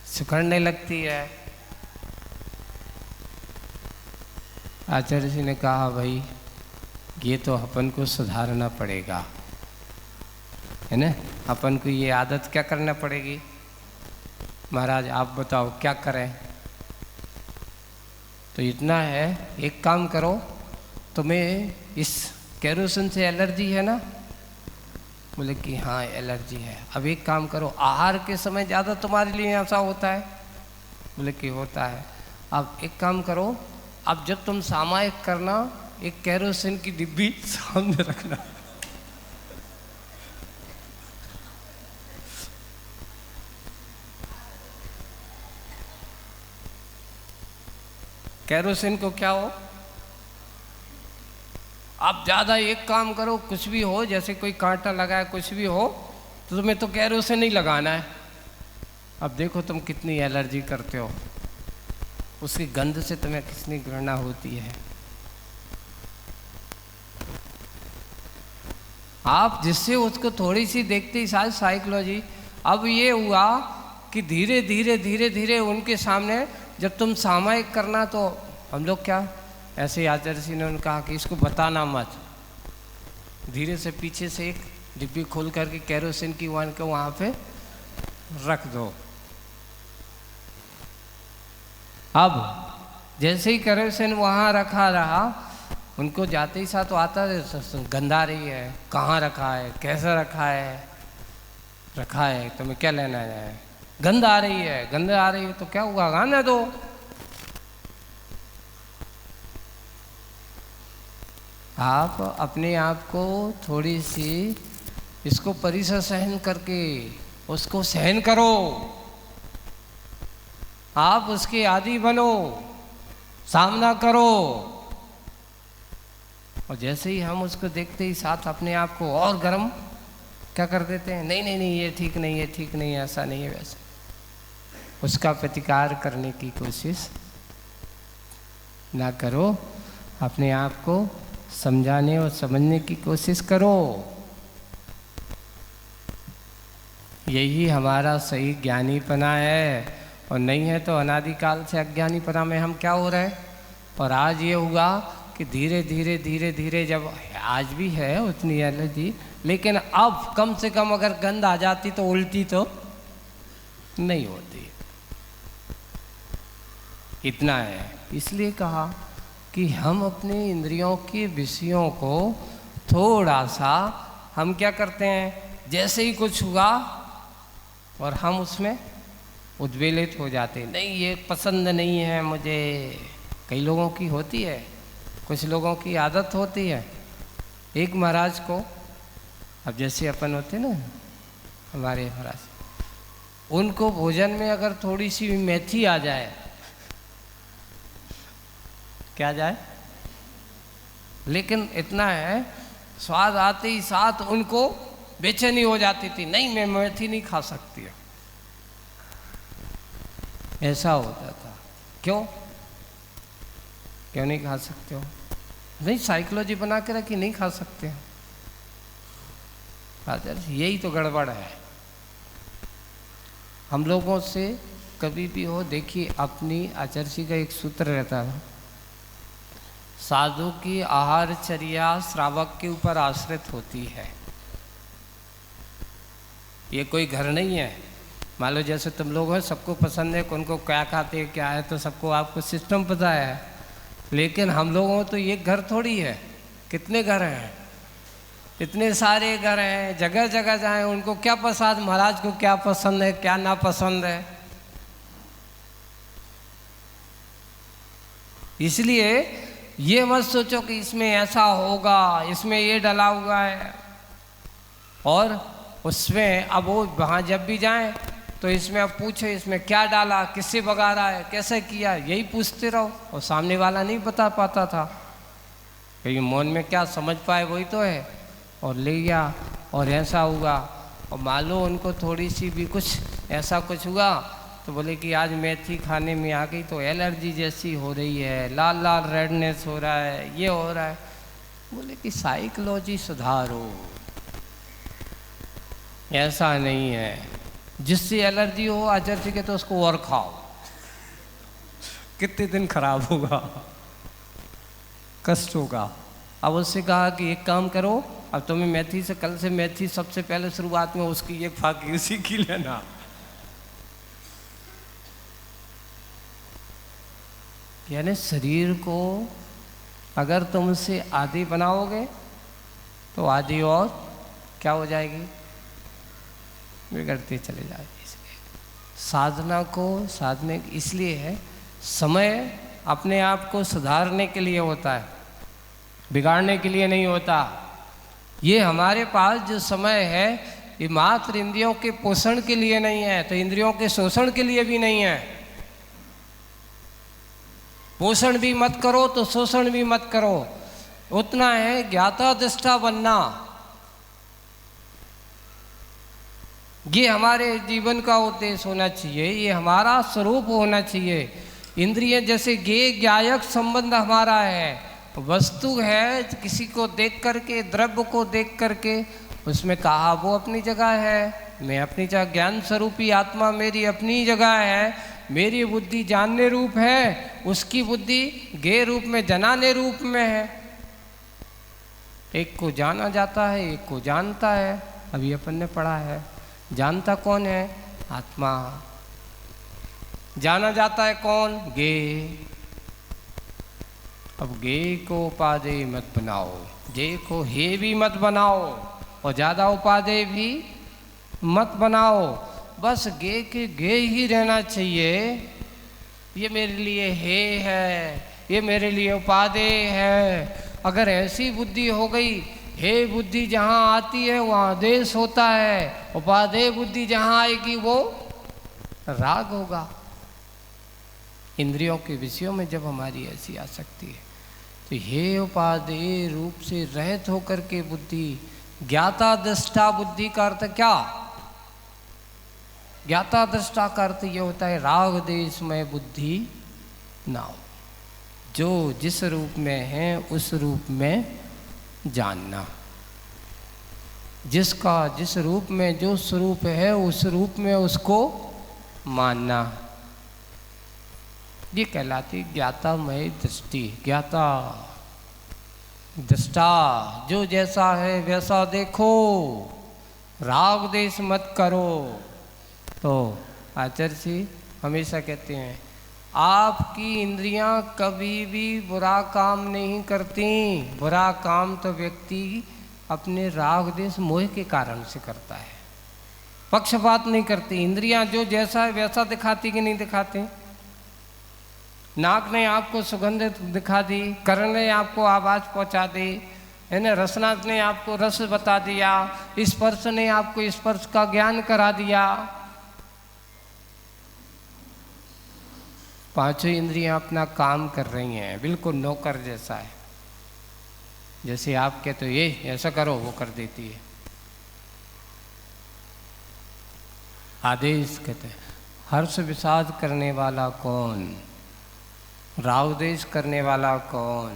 सुखड़ने लगती है। आचार्य जी ने कहा भाई ये तो अपन को सुधारना पड़ेगा, है ना। अपन को ये आदत क्या करना पड़ेगी। महाराज आप बताओ क्या करें। तो इतना है, एक काम करो, तुम्हें इस केरोसिन से एलर्जी है ना। बोले कि हाँ एलर्जी है। अब एक काम करो, आहार के समय ज़्यादा तुम्हारे लिए ऐसा होता है। बोले कि होता है। अब एक काम करो, अब जब तुम सामायिक करना, एक केरोसिन की डिब्बी सामने रखना। केरोसिन को क्या हो, आप ज़्यादा एक काम करो, कुछ भी हो, जैसे कोई कांटा लगा है, कुछ भी हो, तो तुम्हें तो केरोसिन नहीं लगाना है। अब देखो तुम कितनी एलर्जी करते हो, उसकी गंध से तुम्हें कितनी घृणा होती है। आप जिससे उसको थोड़ी सी देखते ही सारी साइकोलॉजी। अब ये हुआ कि धीरे धीरे धीरे धीरे उनके सामने जब तुम सामायिक करना, तो हम लोग क्या ऐसे ही आचार्य जी ने उन्होंने कहा कि इसको बताना मत। धीरे से पीछे से एक डिब्बी खोल करके केरोसिन की वन को वहाँ पे रख दो। अब जैसे ही केरोसिन वहाँ रखा रहा, उनको जाते ही साथ तो आता है गंध आ रही है, कहाँ रखा है, कैसे रखा है, तुम्हें क्या लेना है। गंध आ रही है, गंध आ रही है तो क्या हुआ, आने दो। आप अपने आप को थोड़ी सी इसको परिसर सहन करके उसको सहन करो, आप उसके आदी बनो, सामना करो। और जैसे ही हम उसको देखते ही साथ अपने आप को और गर्म क्या कर देते हैं, नहीं नहीं नहीं ये ठीक नहीं है, ठीक नहीं है, ऐसा नहीं है, वैसा। उसका प्रतिकार करने की कोशिश ना करो, अपने आप को समझाने और समझने की कोशिश करो। यही हमारा सही ज्ञानीपना है, और नहीं है तो अनादिकाल से अज्ञानीपना में हम क्या हो रहे हैं। और आज ये हुआ कि धीरे धीरे धीरे धीरे, जब आज भी है उतनी एलर्जी, लेकिन अब कम से कम अगर गंध आ जाती तो उल्टी तो नहीं होती। इतना है। इसलिए कहा कि हम अपने इंद्रियों के विषयों को थोड़ा सा हम क्या करते हैं, जैसे ही कुछ हुआ और हम उसमें उद्वेलित हो जाते हैं, नहीं ये पसंद नहीं है मुझे। कई लोगों की होती है, कुछ लोगों की आदत होती है। एक महाराज को, अब जैसे अपन होते ना हमारे महाराज, उनको भोजन में अगर थोड़ी सी भी मेथी आ जाए, क्या जाए, लेकिन इतना है स्वाद आते ही साथ उनको बेचैनी हो जाती थी, नहीं मैं मेथी नहीं खा सकती है। ऐसा होता था। क्यों क्यों नहीं खा सकते हो? नहीं, साइकोलॉजी बना के रखी, नहीं खा सकते हो। यही तो गड़बड़ है। हम लोगों से कभी भी हो, देखिए अपनी आचर्षी का एक सूत्र रहता है, साधु की आहारचर्या श्रावक के ऊपर आश्रित होती है। ये कोई घर नहीं है। मान लो जैसे तुम लोग हो, सबको पसंद है कौन को क्या खाते हैं क्या है, तो सबको आपको सिस्टम पता है। लेकिन हम लोगों तो ये घर थोड़ी है, कितने घर हैं, इतने सारे घर हैं, जगह जगह जाएं उनको क्या पसंद, महाराज को क्या पसंद है क्या ना पसंद है। इसलिए ये मत सोचो कि इसमें ऐसा होगा, इसमें ये डला हुआ है, और उसमें अब वो वहाँ जब भी जाएं तो इसमें अब पूछो इसमें क्या डाला, किससे बघारा है, कैसे किया, यही पूछते रहो। और सामने वाला नहीं बता पाता था, क्योंकि मन में क्या समझ पाए वही तो है, और ले गया और ऐसा हुआ। और मान लो उनको थोड़ी सी भी कुछ ऐसा कुछ हुआ तो बोले कि आज मेथी खाने में आ गई तो एलर्जी जैसी हो रही है, लाल लाल रेडनेस हो रहा है, ये हो रहा है। बोले कि साइकोलॉजी सुधारो, ऐसा नहीं है। जिससे एलर्जी हो आचर्षी के तो उसको और खाओ, कितने दिन खराब होगा, कष्ट होगा। अब उससे कहा कि एक काम करो, अब तुम्हें मेथी से, कल से मेथी सबसे पहले शुरुआत में उसकी एक फाकी उसी की लेना। यानी शरीर को अगर तुम उसे आदी बनाओगे तो आदी और क्या हो जाएगी, बिगड़ते चले जाएगी। इसलिए साधना को साधने इसलिए है, समय अपने आप को सुधारने के लिए होता है, बिगाड़ने के लिए नहीं होता। ये हमारे पास जो समय है ये मात्र इंद्रियों के पोषण के लिए नहीं है, तो इंद्रियों के शोषण के लिए भी नहीं है। पोषण भी मत करो तो शोषण भी मत करो। उतना है ज्ञाता दृष्टा बनना, ये हमारे जीवन का उद्देश्य होना चाहिए, ये हमारा स्वरूप होना चाहिए। इंद्रिय जैसे ज्ञेय ज्ञायक संबंध हमारा है, वस्तु है किसी को देख करके, द्रव्य को देख करके, उसमें कहा वो अपनी जगह है, मैं अपनी जगह, ज्ञान स्वरूपी आत्मा मेरी अपनी जगह है। मेरी बुद्धि जानने रूप है, उसकी बुद्धि ज्ञेय रूप में जनाने रूप में है। एक को जाना जाता है, एक को जानता है। अभी अपन ने पढ़ा है, जानता कौन है? आत्मा। जाना जाता है कौन? ज्ञेय। अब ज्ञेय को उपादेय मत बनाओ, ज्ञेय को हे भी मत बनाओ, और ज़्यादा उपादेय भी मत बनाओ। बस गे के गे ही रहना चाहिए। ये मेरे लिए है, ये मेरे लिए उपादेय है। अगर ऐसी बुद्धि हो गई, हे बुद्धि जहाँ आती है वहाँ देश होता है, उपादेय बुद्धि जहाँ आएगी वो राग होगा। इंद्रियों के विषयों में जब हमारी ऐसी आसक्ति है तो हे उपादेय रूप से रहित होकर के बुद्धि, ज्ञाता दृष्टा बुद्धि का अर्थ क्या? ज्ञाता दृष्टा का अर्थ ये होता है राग देश में बुद्धि ना हो, जो जिस रूप में है उस रूप में जानना, जिसका जिस रूप में जो स्वरूप है उस रूप में उसको मानना, ये कहलाती ज्ञातामय दृष्टि। ज्ञाता दृष्टा, जो जैसा है वैसा देखो, राग देश मत करो। तो आचार्य जी हमेशा कहते हैं आपकी इंद्रियां कभी भी बुरा काम नहीं करती। बुरा काम तो व्यक्ति अपने राग देश मोह के कारण से करता है, पक्षपात नहीं करती। इंद्रियां जो जैसा है वैसा दिखाती कि नहीं दिखाती? नाक ने आपको सुगंध दिखा दी, कर्ण ने आपको आवाज़ पहुंचा दी, है ना, रसना ने आपको रस बता दिया, स्पर्श ने आपको स्पर्श का ज्ञान करा दिया। पांचों इंद्रियां अपना काम कर रही हैं, बिल्कुल नौकर जैसा है। जैसे आप कहते हो ये ऐसा करो, वो कर देती है। आदेश कहते हैं हर्ष विषाद करने वाला कौन, रावदेश करने वाला कौन?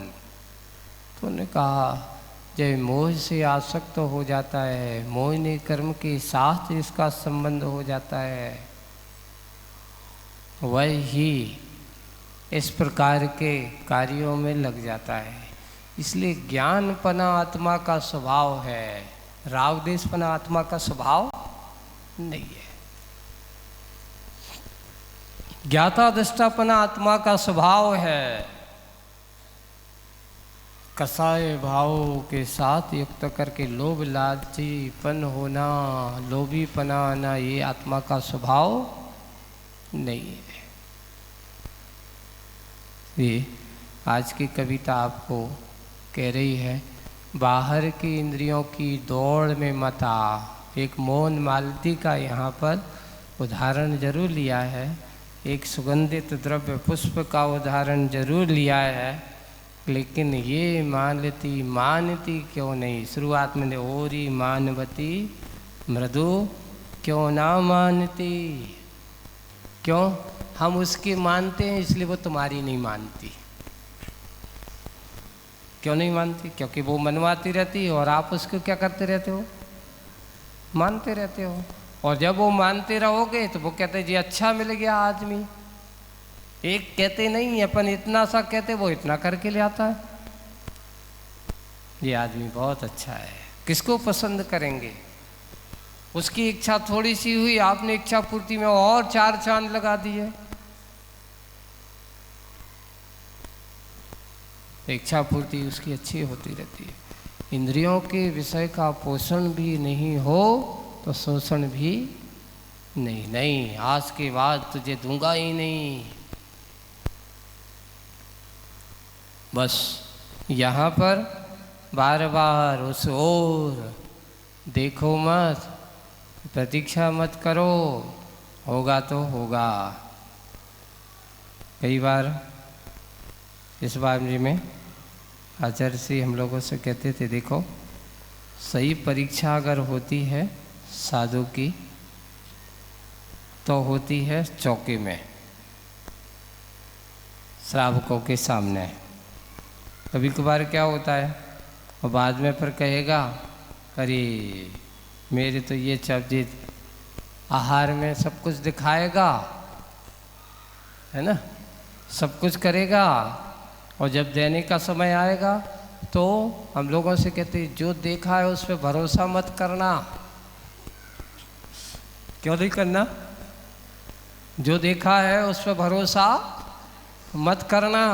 तो उन्होंने कहा जब मोह से आसक्त हो जाता है, मोहिनी कर्म के साथ इसका संबंध हो जाता है, वह ही इस प्रकार के कार्यों में लग जाता है। इसलिए ज्ञानपना आत्मा का स्वभाव है, रागदेशपना आत्मा का स्वभाव नहीं है। ज्ञाता दृष्टापना आत्मा का स्वभाव है। कसाय भावों के साथ युक्त करके लोभ लालचीपन होना, लोभीपना आना, ये आत्मा का स्वभाव नहीं है। ये आज की कविता आपको कह रही है बाहर की इंद्रियों की दौड़ में मत आ। एक मौन मालती का यहाँ पर उदाहरण जरूर लिया है, एक सुगंधित द्रव्य पुष्प का उदाहरण जरूर लिया है, लेकिन ये मानती क्यों नहीं? शुरुआत में ओरी मानवती मृदु क्यों ना मानती? क्यों? हम उसकी मानते हैं इसलिए वो तुम्हारी नहीं मानती। क्यों नहीं मानती? क्योंकि वो मनवाती रहती है और आप उसको क्या करते रहते हो? मानते रहते हो। और जब वो मानते रहोगे तो वो कहते जी अच्छा मिल गया आदमी। एक कहते नहीं, अपन इतना सा कहते, वो इतना करके ले आता है, ये आदमी बहुत अच्छा है। किसको पसंद करेंगे? उसकी इच्छा थोड़ी सी हुई, आपने इच्छा पूर्ति में और 4 चांद लगा दिए। इच्छा पूर्ति उसकी अच्छी होती रहती है। इंद्रियों के विषय का पोषण भी नहीं हो तो शोषण भी नहीं। आज के बाद तुझे दूंगा ही नहीं। बस यहाँ पर बार बार उस ओर देखो मत, प्रतीक्षा मत करो, होगा तो होगा। कई बार इस बारे में आचार्य जी हम लोगों से कहते थे, देखो सही परीक्षा अगर होती है साधु की तो होती है चौके में, श्रावकों के सामने। कभी कभार क्या होता है, और बाद में फिर कहेगा अरे मेरे तो ये सब्जी आहार में सब कुछ दिखाएगा, है ना, सब कुछ करेगा, और जब देने का समय आएगा तो हम लोगों से कहते जो देखा है उस पर भरोसा मत करना। क्यों नहीं करना? जो देखा है उस पर भरोसा मत करना,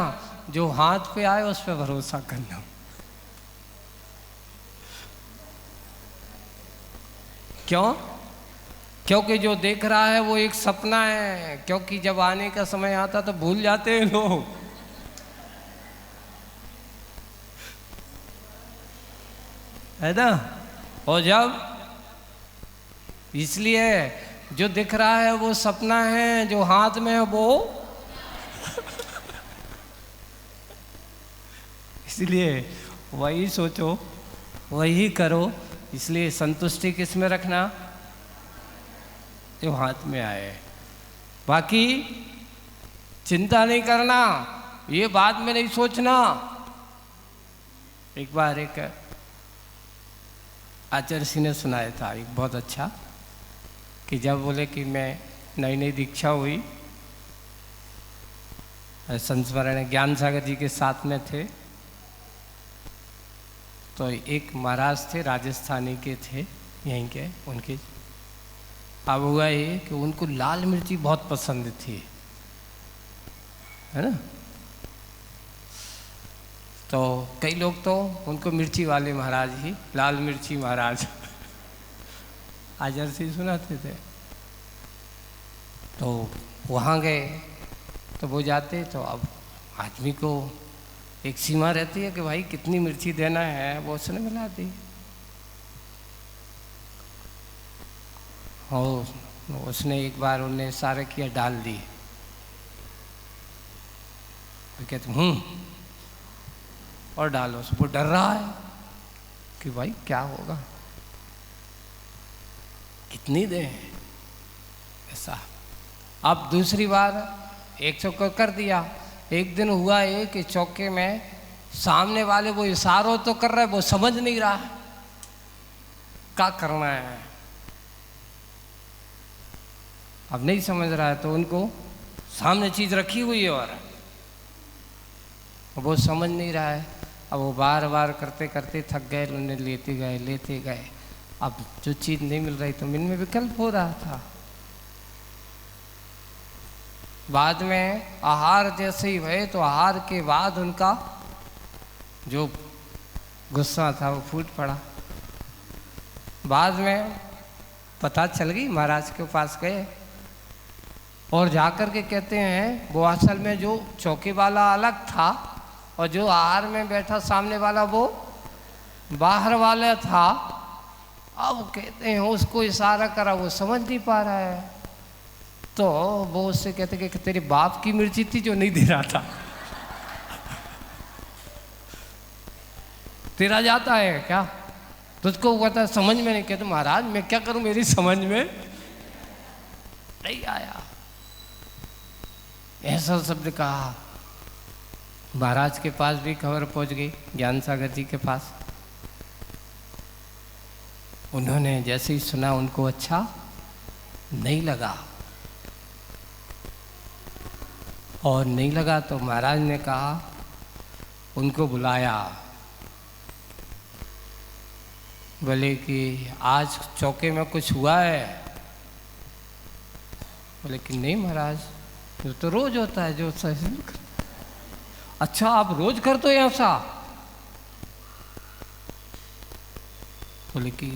जो हाथ पे आए उस पर भरोसा करना। क्यों? क्योंकि जो देख रहा है वो एक सपना है, क्योंकि जब आने का समय आता तो भूल जाते हैं लोग। है ना? और जब, इसलिए जो दिख रहा है वो सपना है, जो हाथ में है वो इसलिए वही सोचो, वही करो। इसलिए संतुष्टि किस में रखना? जो हाथ में आए। बाकी चिंता नहीं करना, ये बाद में नहीं सोचना। एक बार एक आचार्य सिंह ने सुनाया था एक बहुत अच्छा, कि जब बोले कि मैं नई नई दीक्षा हुई, संस्मरण ज्ञान सागर जी के साथ में थे, तो एक महाराज थे, राजस्थानी के थे, यहीं के, उनके अब हुआ ये कि उनको लाल मिर्ची बहुत पसंद थी, है ना? तो कई लोग तो उनको मिर्ची वाले महाराज ही, लाल मिर्ची महाराज आचार्य से सुनाते थे। तो वहाँ गए तो वो जाते, तो अब आदमी को एक सीमा रहती है कि भाई कितनी मिर्ची देना है, वो उसने मिला दी। और उसने एक बार उन्हें सारे किया, डाल दी। कहते और डालो। वो डर रहा है कि भाई क्या होगा, कितनी दें ऐसा। अब दूसरी बार एक चौका कर दिया। एक दिन हुआ ये कि चौके में सामने वाले वो इशारों तो कर रहा है, वो समझ नहीं रहा क्या करना है। अब नहीं समझ रहा है तो उनको सामने चीज रखी हुई है और वो समझ नहीं रहा है। अब वो बार बार करते करते थक गए, उन्हें लेते गए। अब जो चीज नहीं मिल रही तो मन में विकल्प हो रहा था। बाद में आहार जैसे ही भये तो आहार के बाद उनका जो गुस्सा था वो फूट पड़ा। बाद में पता चल गई, महाराज के पास गए और जाकर के कहते हैं वो असल में जो चौकी वाला अलग था और जो आहार में बैठा सामने वाला वो बाहर वाला था। अब कहते हैं उसको इशारा करा, वो समझ नहीं पा रहा है, तो वो उससे कहते कि तेरे बाप की मिर्ची थी जो नहीं दे रहा था, तेरा जाता है क्या, तुझको पता समझ में नहीं। कहते महाराज मैं क्या करूं, मेरी समझ में नहीं आया। ऐसा शब्द कहा। महाराज के पास भी खबर पहुंच गई, ज्ञान सागर जी के पास। उन्होंने जैसे ही सुना उनको अच्छा नहीं लगा, और नहीं लगा तो महाराज ने कहा, उनको बुलाया, बोले कि आज चौके में कुछ हुआ है? बोले कि नहीं महाराज, जो तो रोज होता है जो सही। अच्छा आप रोज करते हो ऐसा? बोले कि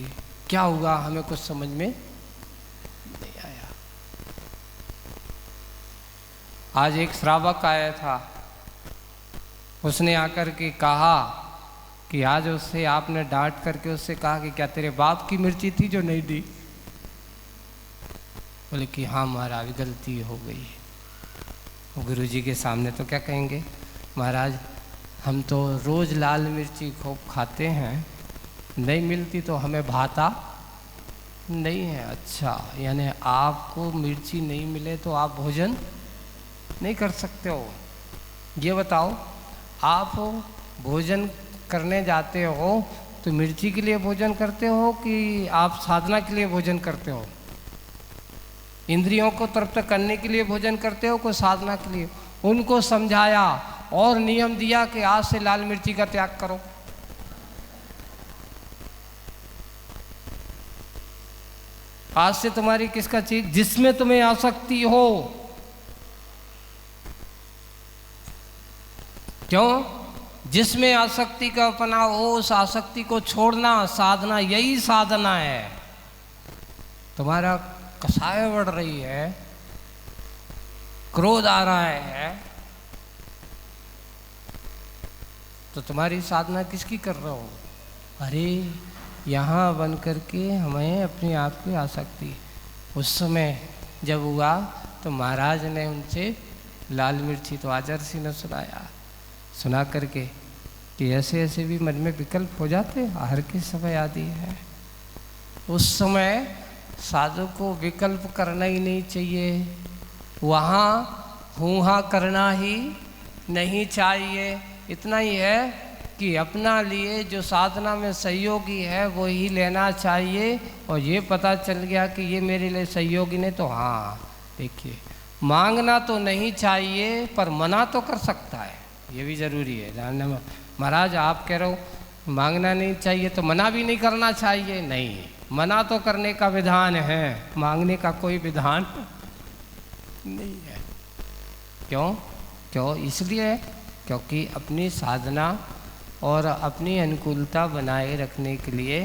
क्या हुआ, हमें कुछ समझ में नहीं आया। आज एक श्रावक आया था, उसने आकर के कहा कि आज उससे आपने डांट करके उससे कहा कि क्या तेरे बाप की मिर्ची थी जो नहीं दी? बोले कि हाँ महाराज गलती हो गई। गुरु जी के सामने तो क्या कहेंगे, महाराज हम तो रोज़ लाल मिर्ची खूब खाते हैं, नहीं मिलती तो हमें भाता नहीं है। अच्छा, यानी आपको मिर्ची नहीं मिले तो आप भोजन नहीं कर सकते हो। ये बताओ, आप भोजन करने जाते हो तो मिर्ची के लिए भोजन करते हो कि आप साधना के लिए भोजन करते हो? इंद्रियों को तृप्त करने के लिए भोजन करते हो को साधना के लिए? उनको समझाया और नियम दिया कि आज से लाल मिर्ची का त्याग करो। आज से तुम्हारी किसका चीज जिसमें तुम्हें आसक्ति हो, क्यों? जिसमें आसक्ति का अपना हो उस आसक्ति को छोड़ना साधना, यही साधना है। तुम्हारा कसाय बढ़ रही है, क्रोध आ रहा है, तो तुम्हारी साधना किसकी कर रहा हो? अरे यहाँ बन करके हमें अपने आप की आसक्ति। उस समय जब हुआ तो महाराज ने उनसे लाल मिर्ची तो आचार्य जी ने सुना करके कि ऐसे ऐसे भी मन में विकल्प हो जाते, आहार के समय आदि है। उस समय साधु को विकल्प करना ही नहीं चाहिए, वहाँ हूँ करना ही नहीं चाहिए। इतना ही है कि अपना लिए जो साधना में सहयोगी है वो ही लेना चाहिए। और ये पता चल गया कि ये मेरे लिए सहयोगी नहीं, तो हाँ देखिए, मांगना तो नहीं चाहिए पर मना तो कर सकता है, ये भी ज़रूरी है जानना। महाराज आप कह रहे हो मांगना नहीं चाहिए तो मना भी नहीं करना चाहिए? नहीं, मना तो करने का विधान है, मांगने का कोई विधान नहीं है। क्यों? इसलिए क्योंकि अपनी साधना और अपनी अनुकूलता बनाए रखने के लिए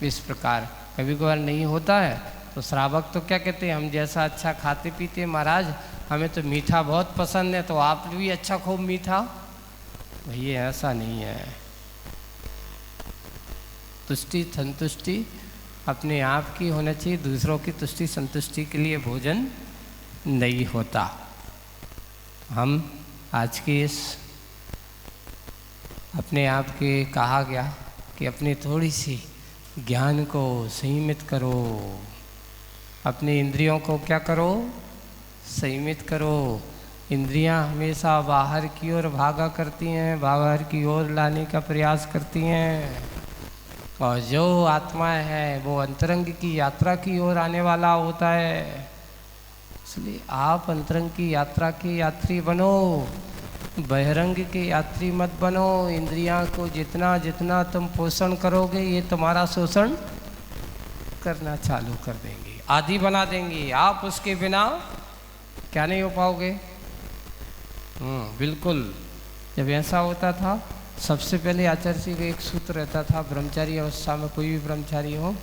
इस प्रकार कभी कभार नहीं होता है तो श्रावक तो क्या कहते हैं, हम जैसा अच्छा खाते पीते महाराज, हमें तो मीठा बहुत पसंद है, तो आप भी अच्छा खूब मीठा। भैया ऐसा नहीं है। तुष्टि संतुष्टि अपने आप की होना चाहिए, दूसरों की तुष्टि संतुष्टि के लिए भोजन नहीं होता। हम आज की इस अपने आप के कहा गया कि अपनी थोड़ी सी ज्ञान को संयमित करो, अपनी इंद्रियों को क्या करो, संयमित करो। इंद्रियां हमेशा बाहर की ओर भागा करती हैं, बाहर की ओर लाने का प्रयास करती हैं, और जो आत्मा है वो अंतरंग की यात्रा की ओर आने वाला होता है। इसलिए आप अंतरंग की यात्रा के यात्री बनो, बहिरंग के यात्री मत बनो। इंद्रियां को जितना जितना तुम पोषण करोगे ये तुम्हारा शोषण करना चालू कर देंगे, आदि बना देंगे। आप उसके बिना क्या नहीं हो पाओगे। बिल्कुल। जब ऐसा होता था, सबसे पहले आचार्य जी का एक सूत्र रहता था ब्रह्मचारी अवस्था में, कोई भी ब्रह्मचारी हो,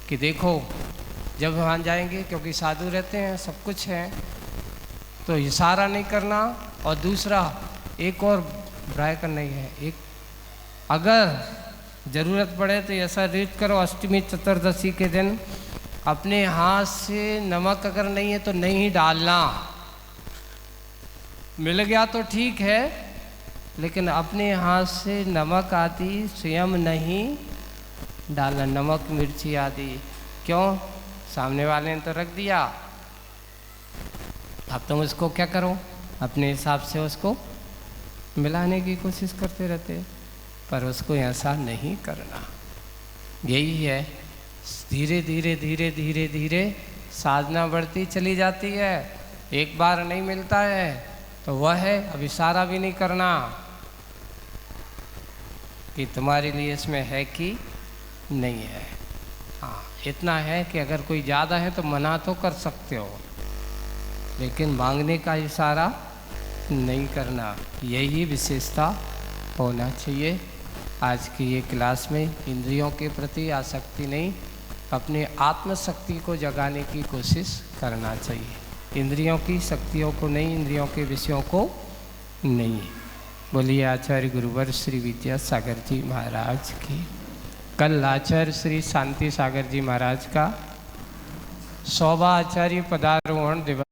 कि देखो जब वहाँ जाएंगे, क्योंकि साधु रहते हैं सब कुछ है, तो इशारा नहीं करना, और दूसरा एक और ब्राय करना ही है। एक अगर ज़रूरत पड़े तो ऐसा रीत करो, अष्टमी चतुर्दशी के दिन अपने हाथ से नमक अगर नहीं है तो नहीं डालना। मिल गया तो ठीक है, लेकिन अपने हाथ से नमक आदि स्वयं नहीं डालना, नमक मिर्ची आदि। क्यों? सामने वाले ने तो रख दिया, अब तुम उसको क्या करो, अपने हिसाब से उसको मिलाने की कोशिश करते रहते, पर उसको ऐसा नहीं करना। यही है, धीरे धीरे धीरे धीरे धीरे साधना बढ़ती चली जाती है। एक बार नहीं मिलता है तो वह है, अब इशारा भी नहीं करना कि तुम्हारे लिए इसमें है कि नहीं है। हाँ, इतना है कि अगर कोई ज़्यादा है तो मना तो कर सकते हो, लेकिन मांगने का इशारा नहीं करना, यही विशेषता होना चाहिए। आज की ये क्लास में इंद्रियों के प्रति आसक्ति नहीं, अपने आत्मशक्ति को जगाने की कोशिश करना चाहिए। इंद्रियों की शक्तियों को नहीं, इंद्रियों के विषयों को नहीं। बोलिए आचार्य गुरुवर श्री विद्यासागर जी महाराज की। कल आचार्य श्री शांति सागर जी महाराज का 100वां आचार्य पदारोहण दिवस